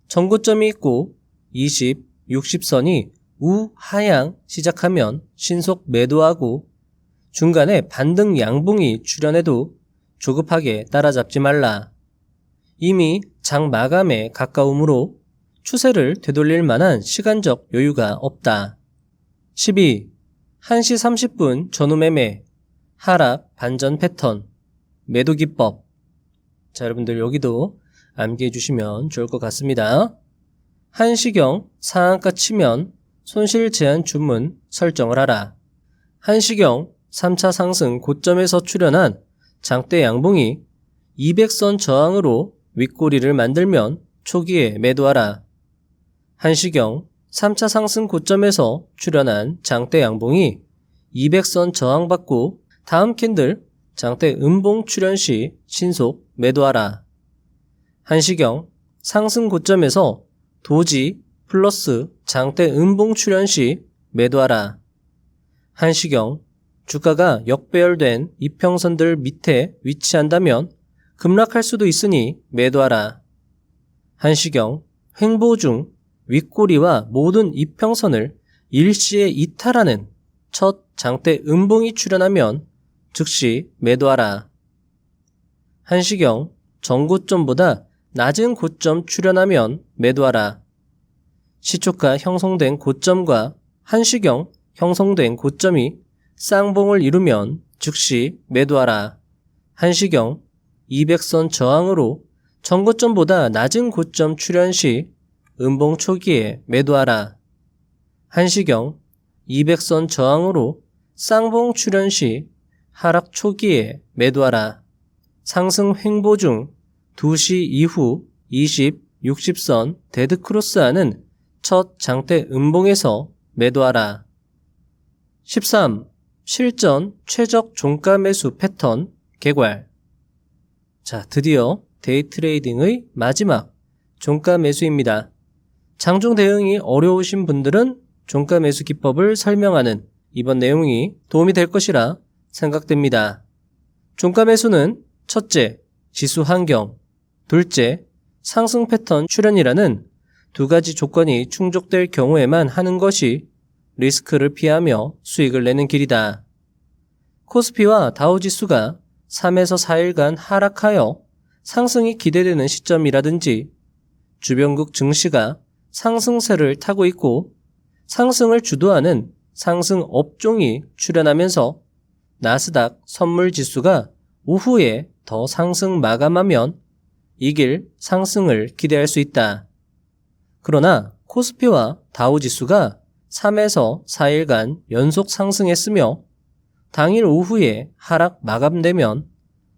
전고점이 있고 20, 60선이 우하향 시작하면 신속 매도하고 중간에 반등 양봉이 출현해도 조급하게 따라잡지 말라. 이미 장 마감에 가까우므로 추세를 되돌릴 만한 시간적 여유가 없다. 12. 1시 30분 전후 매매, 하락 반전 패턴, 매도 기법. 자, 여러분들 여기도 암기해 주시면 좋을 것 같습니다. 1시경 상한가 치면 손실 제한 주문 설정을 하라. 1시경 3차 상승 고점에서 출현한 장대 양봉이 200선 저항으로 윗꼬리를 만들면 초기에 매도하라. 1시경 3차 상승 고점에서 출현한 장대 양봉이 200선 저항받고 다음 캔들 장대 음봉 출현 시 신속 매도하라. 1시경 상승 고점에서 도지 플러스 장대 음봉 출현 시 매도하라. 1시경 주가가 역배열된 이평선들 밑에 위치한다면 급락할 수도 있으니 매도하라. 1시경 횡보 중 윗꼬리와 모든 이평선을 일시에 이탈하는 첫 장대 음봉이 출현하면 즉시 매도하라. 1시경 전고점보다 낮은 고점 출현하면 매도하라. 시초가 형성된 고점과 1시경 형성된 고점이 쌍봉을 이루면 즉시 매도하라. 1시경 200선 저항으로 전고점보다 낮은 고점 출현 시 음봉 초기에 매도하라. 1시경 200선 저항으로 쌍봉 출현 시 하락 초기에 매도하라. 상승 횡보 중 2시 이후 20, 60선 데드크로스하는 첫 장대 음봉에서 매도하라. 13. 실전 최적 종가 매수 패턴 개괄. 자, 드디어 데이 트레이딩의 마지막 종가 매수입니다. 장중 대응이 어려우신 분들은 종가 매수 기법을 설명하는 이번 내용이 도움이 될 것이라 생각됩니다. 종가 매수는 첫째, 지수 환경, 둘째, 상승 패턴 출현이라는 두 가지 조건이 충족될 경우에만 하는 것이 리스크를 피하며 수익을 내는 길이다. 코스피와 다우지수가 3에서 4일간 하락하여 상승이 기대되는 시점이라든지 주변국 증시가 상승세를 타고 있고 상승을 주도하는 상승 업종이 출현하면서 나스닥 선물지수가 오후에 더 상승 마감하면 이길 상승을 기대할 수 있다. 그러나 코스피와 다우지수가 3에서 4일간 연속 상승했으며 당일 오후에 하락 마감되면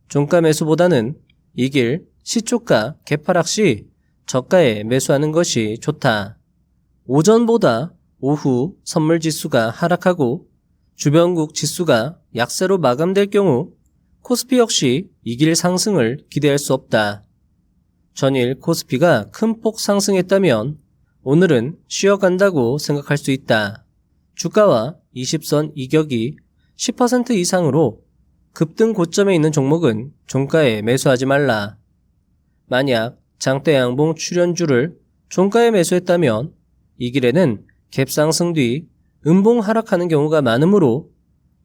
종가 매수보다는 이길 시초가 개파락 시 저가에 매수하는 것이 좋다. 오전보다 오후 선물지수가 하락하고 주변국 지수가 약세로 마감될 경우 코스피 역시 이길 상승을 기대할 수 없다. 전일 코스피가 큰 폭 상승했다면 오늘은 쉬어간다고 생각할 수 있다. 주가와 20선 이격이 10% 이상으로 급등 고점에 있는 종목은 종가에 매수하지 말라. 만약 장대 양봉 출현주를 종가에 매수했다면 이 길에는 갭상승 뒤 음봉 하락하는 경우가 많으므로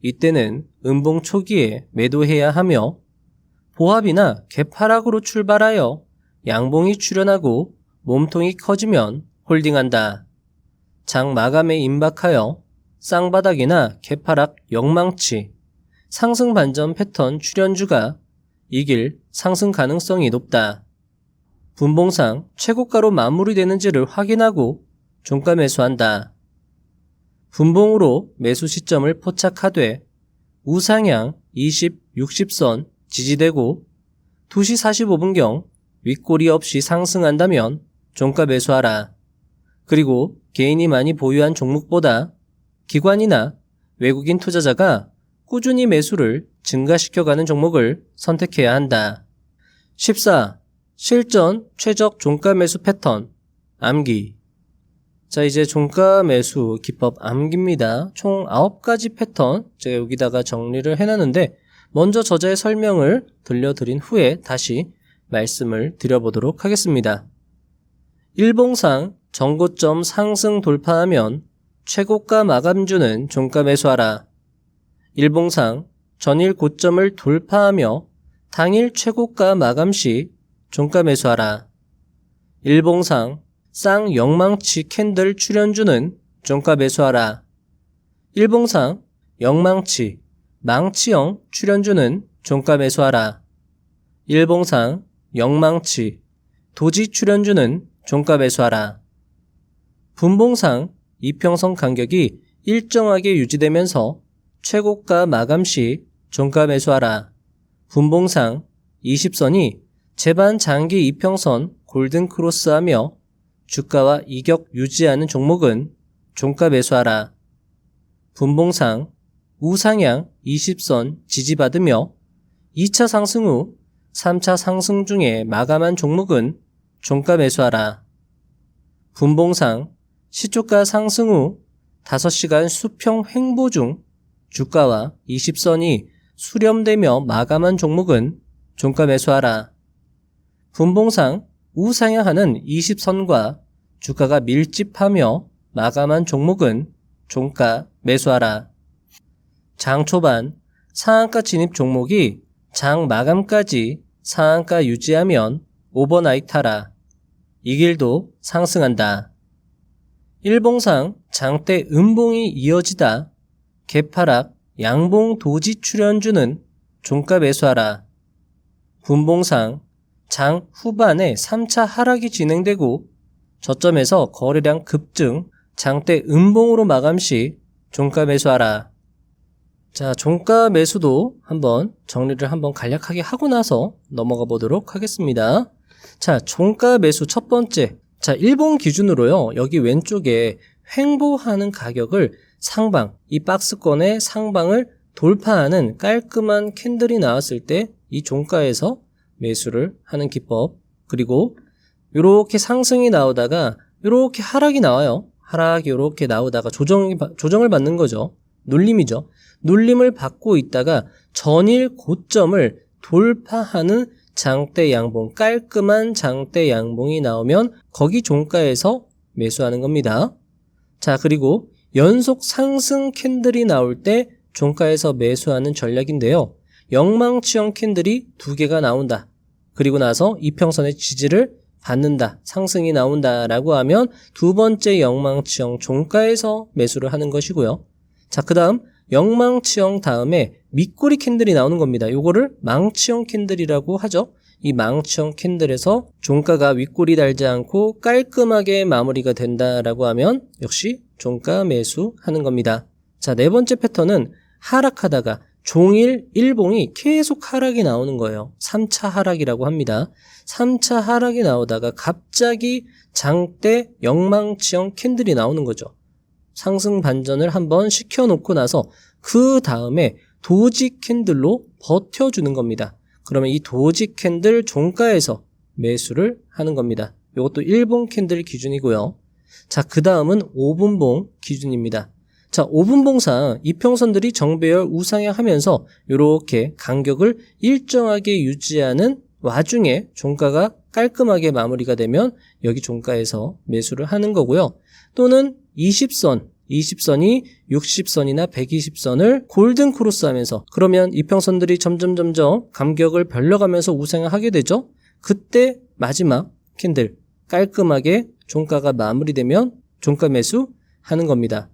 이때는 음봉 초기에 매도해야 하며 보합이나 갭 하락으로 출발하여 양봉이 출현하고 몸통이 커지면 홀딩한다. 장 마감에 임박하여 쌍바닥이나 갭 하락 역망치, 상승 반전 패턴 출현주가 이길 상승 가능성이 높다. 분봉상 최고가로 마무리되는지를 확인하고 종가 매수한다. 분봉으로 매수 시점을 포착하되 우상향 20, 60선 지지되고 2시 45분경 윗꼬리 없이 상승한다면 종가 매수하라. 그리고 개인이 많이 보유한 종목보다 기관이나 외국인 투자자가 꾸준히 매수를 증가시켜가는 종목을 선택해야 한다. 14. 실전 최적 종가 매수 패턴 암기. 자, 이제 종가 매수 기법 암기입니다. 총 9가지 패턴 제가 여기다가 정리를 해놨는데 먼저 저자의 설명을 들려드린 후에 다시 말씀을 드려보도록 하겠습니다. 일봉상 전고점 상승 돌파하면 최고가 마감주는 종가 매수하라. 일봉상 전일 고점을 돌파하며 당일 최고가 마감 시 종가 매수하라. 일봉상 쌍역망치 캔들 출현주는 종가 매수하라. 일봉상 역망치, 망치형 출현주는 종가 매수하라. 일봉상 역망치, 도지 출현주는 종가 매수하라. 분봉상 이평선 간격이 일정하게 유지되면서 최고가 마감 시 종가 매수하라. 분봉상 20선이 제반 장기 이평선 골든 크로스하며 주가와 이격 유지하는 종목은 종가 매수하라. 분봉상 우상향 20선 지지받으며 2차 상승 후 3차 상승 중에 마감한 종목은 종가 매수하라. 분봉상 시초가 상승 후 5시간 수평 횡보 중 주가와 20선이 수렴되며 마감한 종목은 종가 매수하라. 분봉상 우상향하는 20선과 주가가 밀집하며 마감한 종목은 종가 매수하라. 장 초반 상한가 진입 종목이 장 마감까지 상한가 유지하면 오버나잇 하라. 이 길도 상승한다. 일봉상 장대 음봉이 이어지다 갭하락 양봉 도지 출현주는 종가 매수하라. 분봉상 장 후반에 3차 하락이 진행되고 저점에서 거래량 급증 장대 음봉으로 마감 시 종가 매수하라. 자, 종가 매수도 한번 정리를 한번 간략하게 하고 나서 넘어가 보도록 하겠습니다. 자, 종가 매수 첫 번째. 자, 일봉 기준으로요. 여기 왼쪽에 횡보하는 가격을 상방, 이 박스권의 상방을 돌파하는 깔끔한 캔들이 나왔을 때 이 종가에서 매수를 하는 기법. 그리고 이렇게 상승이 나오다가 이렇게 하락이 나와요. 하락이 이렇게 나오다가 조정을 받는 거죠. 눌림이죠. 눌림을 받고 있다가 전일 고점을 돌파하는 장대 양봉, 깔끔한 장대 양봉이 나오면 거기 종가에서 매수하는 겁니다. 자, 그리고 연속 상승 캔들이 나올 때 종가에서 매수하는 전략인데요. 역망치형 캔들이 2개가 나온다. 그리고 나서 이평선의 지지를 받는다. 상승이 나온다라고 하면 두 번째 역망치형 종가에서 매수를 하는 것이고요. 자, 그 다음 역망치형 다음에 밑꼬리 캔들이 나오는 겁니다. 요거를 망치형 캔들이라고 하죠. 이 망치형 캔들에서 종가가 윗꼬리 달지 않고 깔끔하게 마무리가 된다라고 하면 역시 종가 매수하는 겁니다. 자, 네 번째 패턴은 하락하다가 종일 일봉이 계속 하락이 나오는 거예요. 3차 하락이라고 합니다. 3차 하락이 나오다가 갑자기 장대 역망치형 캔들이 나오는 거죠. 상승 반전을 한번 시켜놓고 나서 그 다음에 도지 캔들로 버텨주는 겁니다. 그러면 이 도지 캔들 종가에서 매수를 하는 겁니다. 이것도 1분 캔들 기준이고요. 자, 그 다음은 5분봉 기준입니다. 자, 5분봉상 이평선들이 정배열 우상향하면서 이렇게 간격을 일정하게 유지하는 와중에 종가가 깔끔하게 마무리가 되면 여기 종가에서 매수를 하는 거고요. 또는 20선, 20선이 60선이나 120선을 골든 크로스 하면서 그러면 이평선들이 점점 간격을 벌려가면서 우상을 하게 되죠. 그때 마지막 캔들 깔끔하게 종가가 마무리되면 종가 매수 하는 겁니다.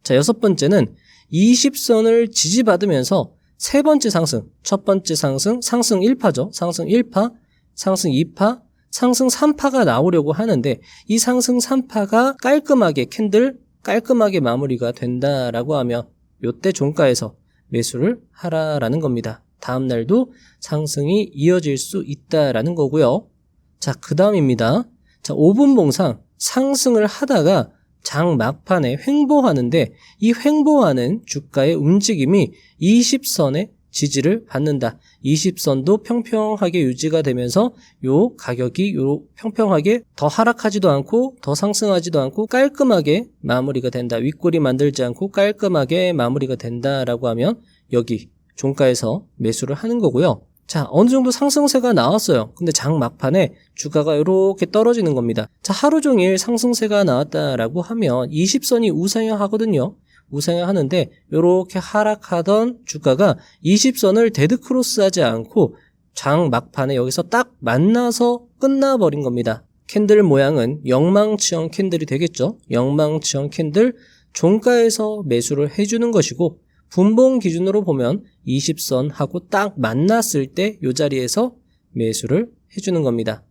자, 여섯 번째는 20선을 지지받으면서 세 번째 상승, 첫 번째 상승 1파죠. 상승 1파, 상승 2파, 상승 3파가 나오려고 하는데 이 상승 3파가 깔끔하게 캔들 깔끔하게 마무리가 된다라고 하면 이때 종가에서 매수를 하라라는 겁니다. 다음 날도 상승이 이어질 수 있다라는 거고요. 자, 그 다음입니다. 자, 5분 봉상 상승을 하다가 장 막판에 횡보하는데 이 횡보하는 주가의 움직임이 20선의 지지를 받는다. 20선도 평평하게 유지가 되면서 요 가격이 요 평평하게 더 하락하지도 않고 더 상승하지도 않고 깔끔하게 마무리가 된다. 윗골이 만들지 않고 깔끔하게 마무리가 된다라고 하면 여기 종가에서 매수를 하는 거고요. 자, 어느 정도 상승세가 나왔어요. 근데 장 막판에 주가가 이렇게 떨어지는 겁니다. 자, 하루 종일 상승세가 나왔다라고 하면 20선이 우상향 하거든요. 우상향 하는데 이렇게 하락하던 주가가 20선을 데드크로스 하지 않고 장 막판에 여기서 딱 만나서 끝나버린 겁니다. 캔들 모양은 영망치형 캔들이 되겠죠. 영망치형 캔들 종가에서 매수를 해주는 것이고 분봉 기준으로 보면 20선하고 딱 만났을 때 이 자리에서 매수를 해주는 겁니다.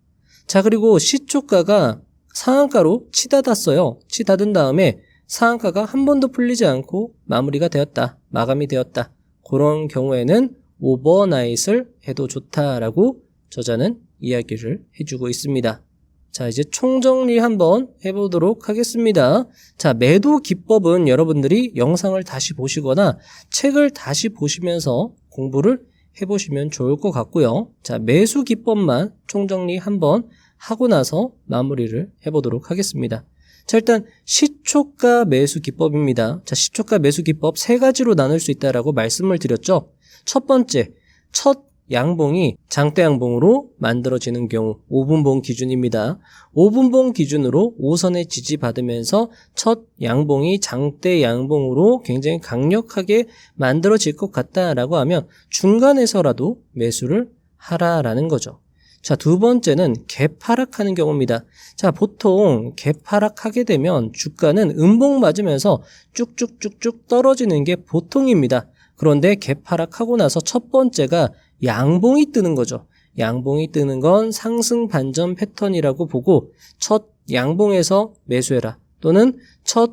자, 그리고 시초가가 상한가로 치닫았어요. 치닫은 다음에 상한가가 한 번도 풀리지 않고 마무리가 되었다. 마감이 되었다. 그런 경우에는 오버나잇을 해도 좋다라고 저자는 이야기를 해주고 있습니다. 자, 이제 총정리 한번 해보도록 하겠습니다. 자, 매도 기법은 여러분들이 영상을 다시 보시거나 책을 다시 보시면서 공부를 해보시면 좋을 것 같고요. 자, 매수 기법만 총정리 한번 하고 나서 마무리를 해보도록 하겠습니다. 자, 일단 시초가 매수 기법입니다. 자, 시초가 매수 기법 세 가지로 나눌 수 있다라고 말씀을 드렸죠. 첫 번째, 첫 양봉이 장대 양봉으로 만들어지는 경우 5분봉 기준입니다. 5분봉 기준으로 5선에 지지받으면서 첫 양봉이 장대 양봉으로 굉장히 강력하게 만들어질 것 같다라고 하면 중간에서라도 매수를 하라라는 거죠. 자, 두 번째는 갭 하락하는 경우입니다. 자, 보통 갭 하락하게 되면 주가는 음봉 맞으면서 쭉쭉쭉쭉 떨어지는 게 보통입니다. 그런데 갭 하락하고 나서 첫 번째가 양봉이 뜨는 거죠. 양봉이 뜨는 건 상승 반전 패턴이라고 보고 첫 양봉에서 매수해라. 또는 첫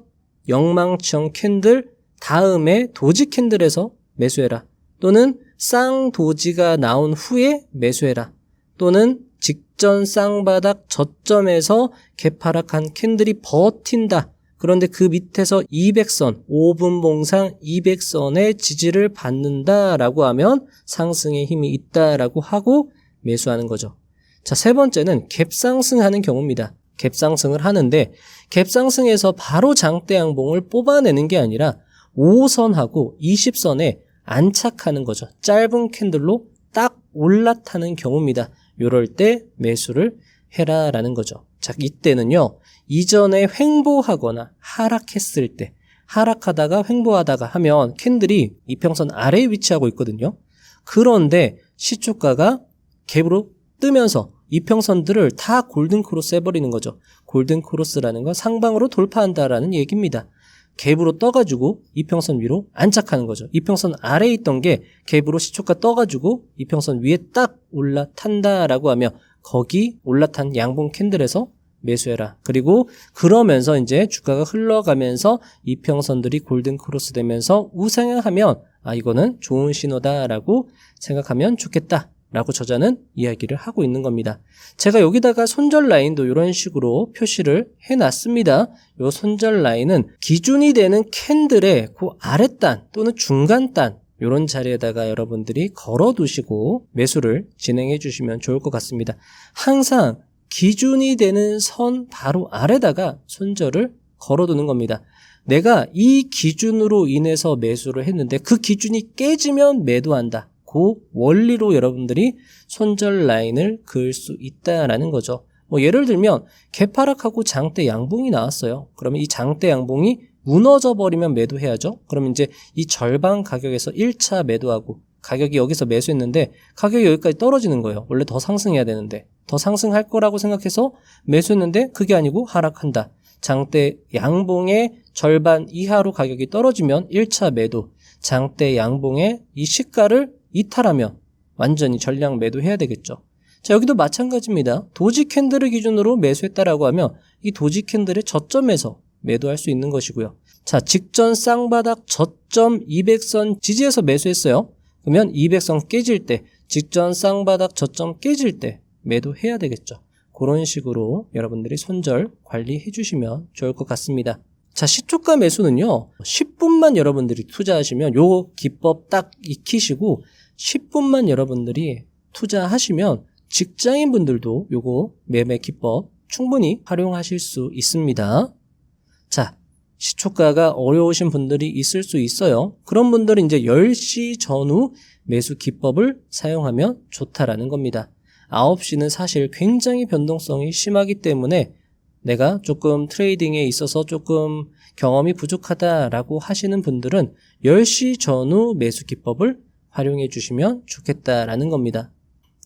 영망치형 캔들 다음에 도지 캔들에서 매수해라. 또는 쌍도지가 나온 후에 매수해라. 또는 직전 쌍바닥 저점에서 갭 하락한 캔들이 버틴다. 그런데 그 밑에서 200선, 5분 봉상 200선의 지지를 받는다라고 하면 상승의 힘이 있다라고 하고 매수하는 거죠. 자, 세 번째는 갭 상승하는 경우입니다. 갭 상승을 하는데 갭 상승에서 바로 장대 양봉을 뽑아내는 게 아니라 5선하고 20선에 안착하는 거죠. 짧은 캔들로 딱 올라타는 경우입니다. 이럴 때 매수를 해라라는 거죠. 자, 이때는요. 이전에 횡보하거나 하락했을 때 하락하다가 횡보하다가 하면 캔들이 이평선 아래에 위치하고 있거든요. 그런데 시초가가 갭으로 뜨면서 이평선들을 다 골든크로스 해버리는 거죠. 골든크로스라는 건 상방으로 돌파한다라는 얘기입니다. 갭으로 떠가지고 이평선 위로 안착하는 거죠. 이평선 아래에 있던 게 갭으로 시초가 떠가지고 이평선 위에 딱 올라탄다라고 하면 거기 올라탄 양봉 캔들에서 매수해라. 그리고 그러면서 이제 주가가 흘러가면서 이평선들이 골든 크로스 되면서 우상향하면 이거는 좋은 신호다라고 생각하면 좋겠다. 라고 저자는 이야기를 하고 있는 겁니다. 제가 여기다가 손절 라인도 이런 식으로 표시를 해놨습니다. 이 손절 라인은 기준이 되는 캔들의 그 아랫단 또는 중간단 이런 자리에다가 여러분들이 걸어두시고 매수를 진행해 주시면 좋을 것 같습니다. 항상 기준이 되는 선 바로 아래다가 손절을 걸어두는 겁니다. 내가 이 기준으로 인해서 매수를 했는데 그 기준이 깨지면 매도한다. 그 원리로 여러분들이 손절 라인을 그을 수 있다라는 거죠. 예를 들면 갭 하락하고 장대 양봉이 나왔어요. 그러면 이 장대 양봉이 무너져 버리면 매도해야죠. 그럼 이제 이 절반 가격에서 1차 매도하고 가격이 여기서 매수했는데 가격이 여기까지 떨어지는 거예요. 원래 더 상승해야 되는데 더 상승할 거라고 생각해서 매수했는데 그게 아니고 하락한다. 장대 양봉의 절반 이하로 가격이 떨어지면 1차 매도, 장대 양봉의 이 시가를 이탈하면 완전히 전량 매도해야 되겠죠. 자, 여기도 마찬가지입니다. 도지 캔들을 기준으로 매수했다라고 하면 이 도지 캔들의 저점에서 매도할 수 있는 것이고요. 자, 직전 쌍바닥 저점 200선 지지에서 매수했어요. 그러면 200선 깨질 때, 직전 쌍바닥 저점 깨질 때 매도해야 되겠죠. 그런 식으로 여러분들이 손절 관리해 주시면 좋을 것 같습니다. 자, 시초가 매수는요, 10분만 여러분들이 투자하시면 요 기법 딱 익히시고 10분만 여러분들이 투자하시면 직장인분들도 요거 매매 기법 충분히 활용하실 수 있습니다. 자, 시초가가 어려우신 분들이 있을 수 있어요. 그런 분들은 이제 10시 전후 매수 기법을 사용하면 좋다라는 겁니다. 9시는 사실 굉장히 변동성이 심하기 때문에 내가 조금 트레이딩에 있어서 조금 경험이 부족하다라고 하시는 분들은 10시 전후 매수 기법을 활용해 주시면 좋겠다라는 겁니다.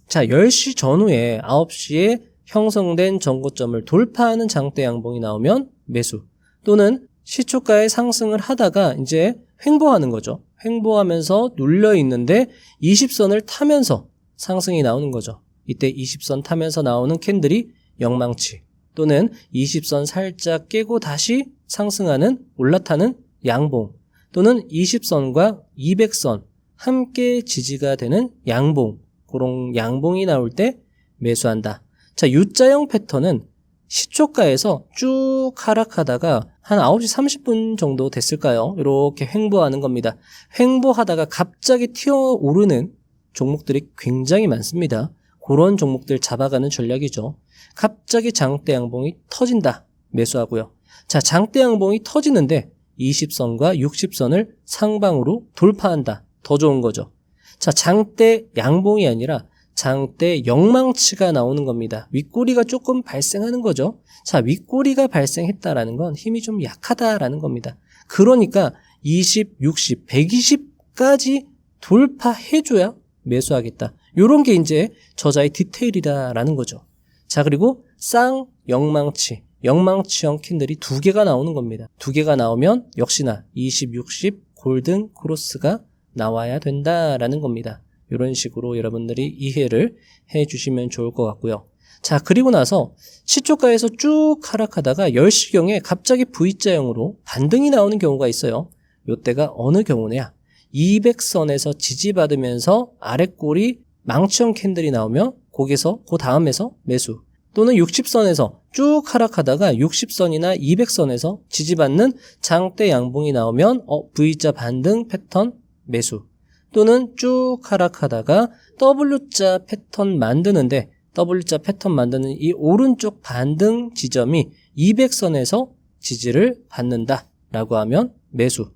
자, 10시 전후에 9시에 형성된 전고점을 돌파하는 장대 양봉이 나오면 매수, 또는 시초가의 상승을 하다가 이제 횡보하는 거죠. 횡보하면서 눌려 있는데 20선을 타면서 상승이 나오는 거죠. 이때 20선 타면서 나오는 캔들이 영망치, 또는 20선 살짝 깨고 다시 상승하는 올라타는 양봉, 또는 20선과 200선 함께 지지가 되는 양봉, 그런 양봉이 나올 때 매수한다. 자, U자형 패턴은 시초가에서 쭉 하락하다가 한 9시 30분 정도 됐을까요? 이렇게 횡보하는 겁니다. 횡보하다가 갑자기 튀어오르는 종목들이 굉장히 많습니다. 그런 종목들 잡아가는 전략이죠. 갑자기 장대 양봉이 터진다. 매수하고요. 자, 장대 양봉이 터지는데 20선과 60선을 상방으로 돌파한다. 더 좋은 거죠. 자, 장대 양봉이 아니라 장대 영망치가 나오는 겁니다. 윗꼬리가 조금 발생하는 거죠. 자, 윗꼬리가 발생했다라는 건 힘이 좀 약하다라는 겁니다. 그러니까 20, 60, 120까지 돌파해줘야 매수하겠다. 요런 게 이제 저자의 디테일이다라는 거죠. 자, 그리고 쌍영망치, 영망치형 캔들이 2개가 나오는 겁니다. 2개가 나오면 역시나 20, 60 골든 크로스가 나와야 된다라는 겁니다. 이런 식으로 여러분들이 이해를 해주시면 좋을 것 같고요. 자, 그리고 나서 시초가에서 쭉 하락하다가 10시경에 갑자기 V자형으로 반등이 나오는 경우가 있어요. 이때가 어느 경우냐? 200선에서 지지받으면서 아랫골이 망치형 캔들이 나오면 거기서 그 다음에서 매수, 또는 60선에서 쭉 하락하다가 60선이나 200선에서 지지받는 장대 양봉이 나오면 V자 반등 패턴 매수, 또는 쭉 하락하다가 W자 패턴 만드는데 W자 패턴 만드는 이 오른쪽 반등 지점이 200선에서 지지를 받는다 라고 하면 매수,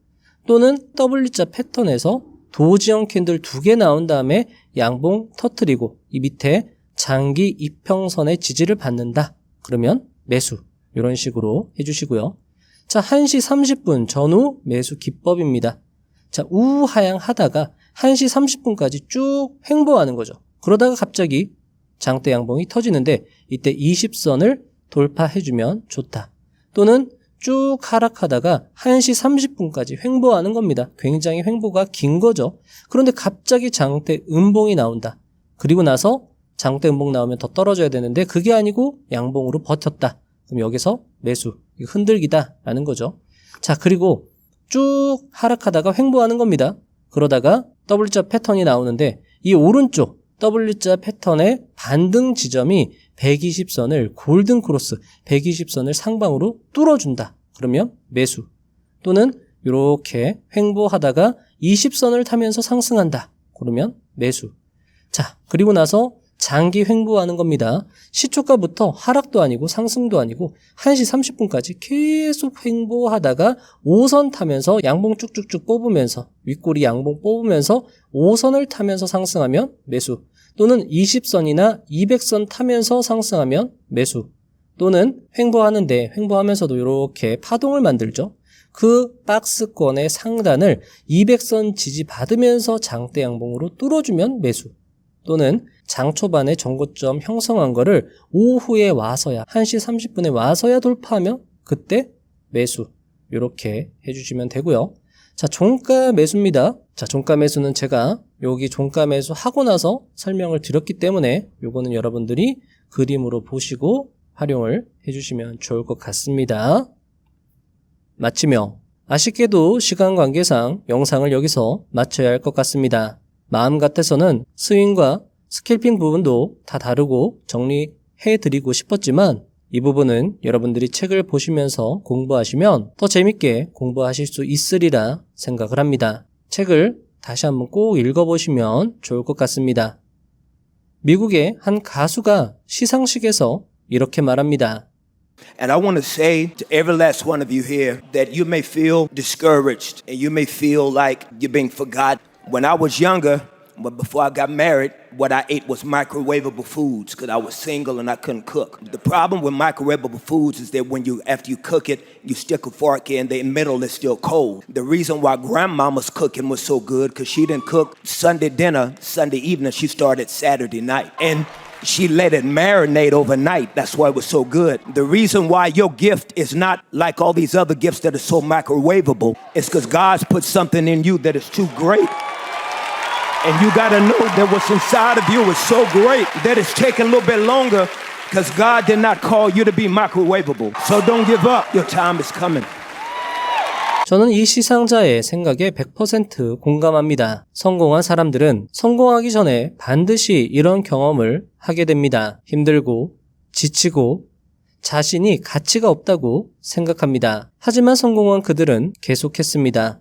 또는 W자 패턴에서 도지형 캔들 2개 나온 다음에 양봉 터뜨리고 이 밑에 장기 이평선의 지지를 받는다 그러면 매수, 이런 식으로 해주시고요. 자, 1시 30분 전후 매수 기법입니다. 자, 우하향 하다가 1시 30분까지 쭉 횡보하는 거죠. 그러다가 갑자기 장대 양봉이 터지는데 이때 20선을 돌파해주면 좋다. 또는 쭉 하락하다가 1시 30분까지 횡보하는 겁니다. 굉장히 횡보가 긴 거죠. 그런데 갑자기 장대 음봉이 나온다. 그리고 나서 장대 음봉 나오면 더 떨어져야 되는데 그게 아니고 양봉으로 버텼다. 그럼 여기서 매수, 흔들기다 라는 거죠. 자, 그리고 쭉 하락하다가 횡보하는 겁니다. 그러다가 W자 패턴이 나오는데 이 오른쪽 W자 패턴의 반등 지점이 120선을 골든 크로스, 120선을 상방으로 뚫어준다. 그러면 매수, 또는 이렇게 횡보하다가 20선을 타면서 상승한다. 그러면 매수. 자, 그리고 나서 장기 횡보하는 겁니다. 시초가부터 하락도 아니고 상승도 아니고 1시 30분까지 계속 횡보하다가 5선 타면서 양봉 쭉쭉쭉 뽑으면서 윗꼬리 양봉 뽑으면서 5선을 타면서 상승하면 매수, 또는 20선이나 200선 타면서 상승하면 매수, 또는 횡보하는데 횡보하면서도 이렇게 파동을 만들죠. 그 박스권의 상단을 200선 지지받으면서 장대 양봉으로 뚫어주면 매수, 또는 장 초반에 전고점 형성한 거를 오후에 와서야 1시 30분에 와서야 돌파하면 그때 매수, 이렇게 해주시면 되고요. 자, 종가 매수입니다. 자, 종가 매수는 제가 여기 종가 매수 하고 나서 설명을 드렸기 때문에 요거는 여러분들이 그림으로 보시고 활용을 해주시면 좋을 것 같습니다. 마치며 아쉽게도 시간 관계상 영상을 여기서 마쳐야 할 것 같습니다. 마음 같아서는 스윙과 스캘핑 부분도 다 다루고 정리해드리고 싶었지만 이 부분은 여러분들이 책을 보시면서 공부하시면 더 재밌게 공부하실 수 있으리라 생각을 합니다. 책을 다시 한번 꼭 읽어보시면 좋을 것 같습니다. 미국의 한 가수가 시상식에서 이렇게 말합니다. And I want to say to every last one of you here that you may feel discouraged and you may feel like you're being forgotten. When I was younger, but before I got married, what I ate was microwavable foods because I was single and I couldn't cook. The problem with microwavable foods is that after you cook it, you stick a fork in, the middle is still cold. The reason why grandmama's cooking was so good because she didn't cook Sunday dinner, Sunday evening, she started Saturday night. And she let it marinate overnight. That's why it was so good. The reason why your gift is not like all these other gifts that are so microwavable is because God's put something in you that is too great. And you got to know that what's inside of you is so great that it's taking a little bit longer because God did not call you to be microwavable. So don't give up. Your time is coming. 저는 이 시상자의 생각에 100% 공감합니다. 성공한 사람들은 성공하기 전에 반드시 이런 경험을 하게 됩니다. 힘들고 지치고 자신이 가치가 없다고 생각합니다. 하지만 성공한 그들은 계속했습니다.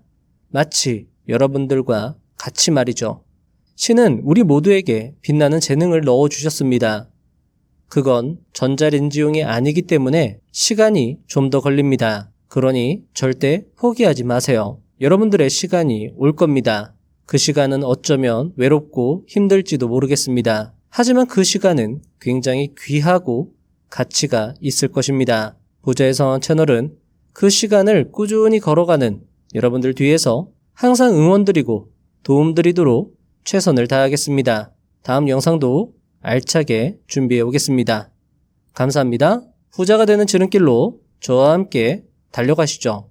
마치 여러분들과 같이 말이죠. 신은 우리 모두에게 빛나는 재능을 넣어주셨습니다. 그건 전자레인지용이 아니기 때문에 시간이 좀 더 걸립니다. 그러니 절대 포기하지 마세요. 여러분들의 시간이 올 겁니다. 그 시간은 어쩌면 외롭고 힘들지도 모르겠습니다. 하지만 그 시간은 굉장히 귀하고 가치가 있을 것입니다. 부자의 성원 채널은 그 시간을 꾸준히 걸어가는 여러분들 뒤에서 항상 응원드리고 도움드리도록 최선을 다하겠습니다. 다음 영상도 알차게 준비해 오겠습니다. 감사합니다. 부자가 되는 지름길로 저와 함께 달려가시죠.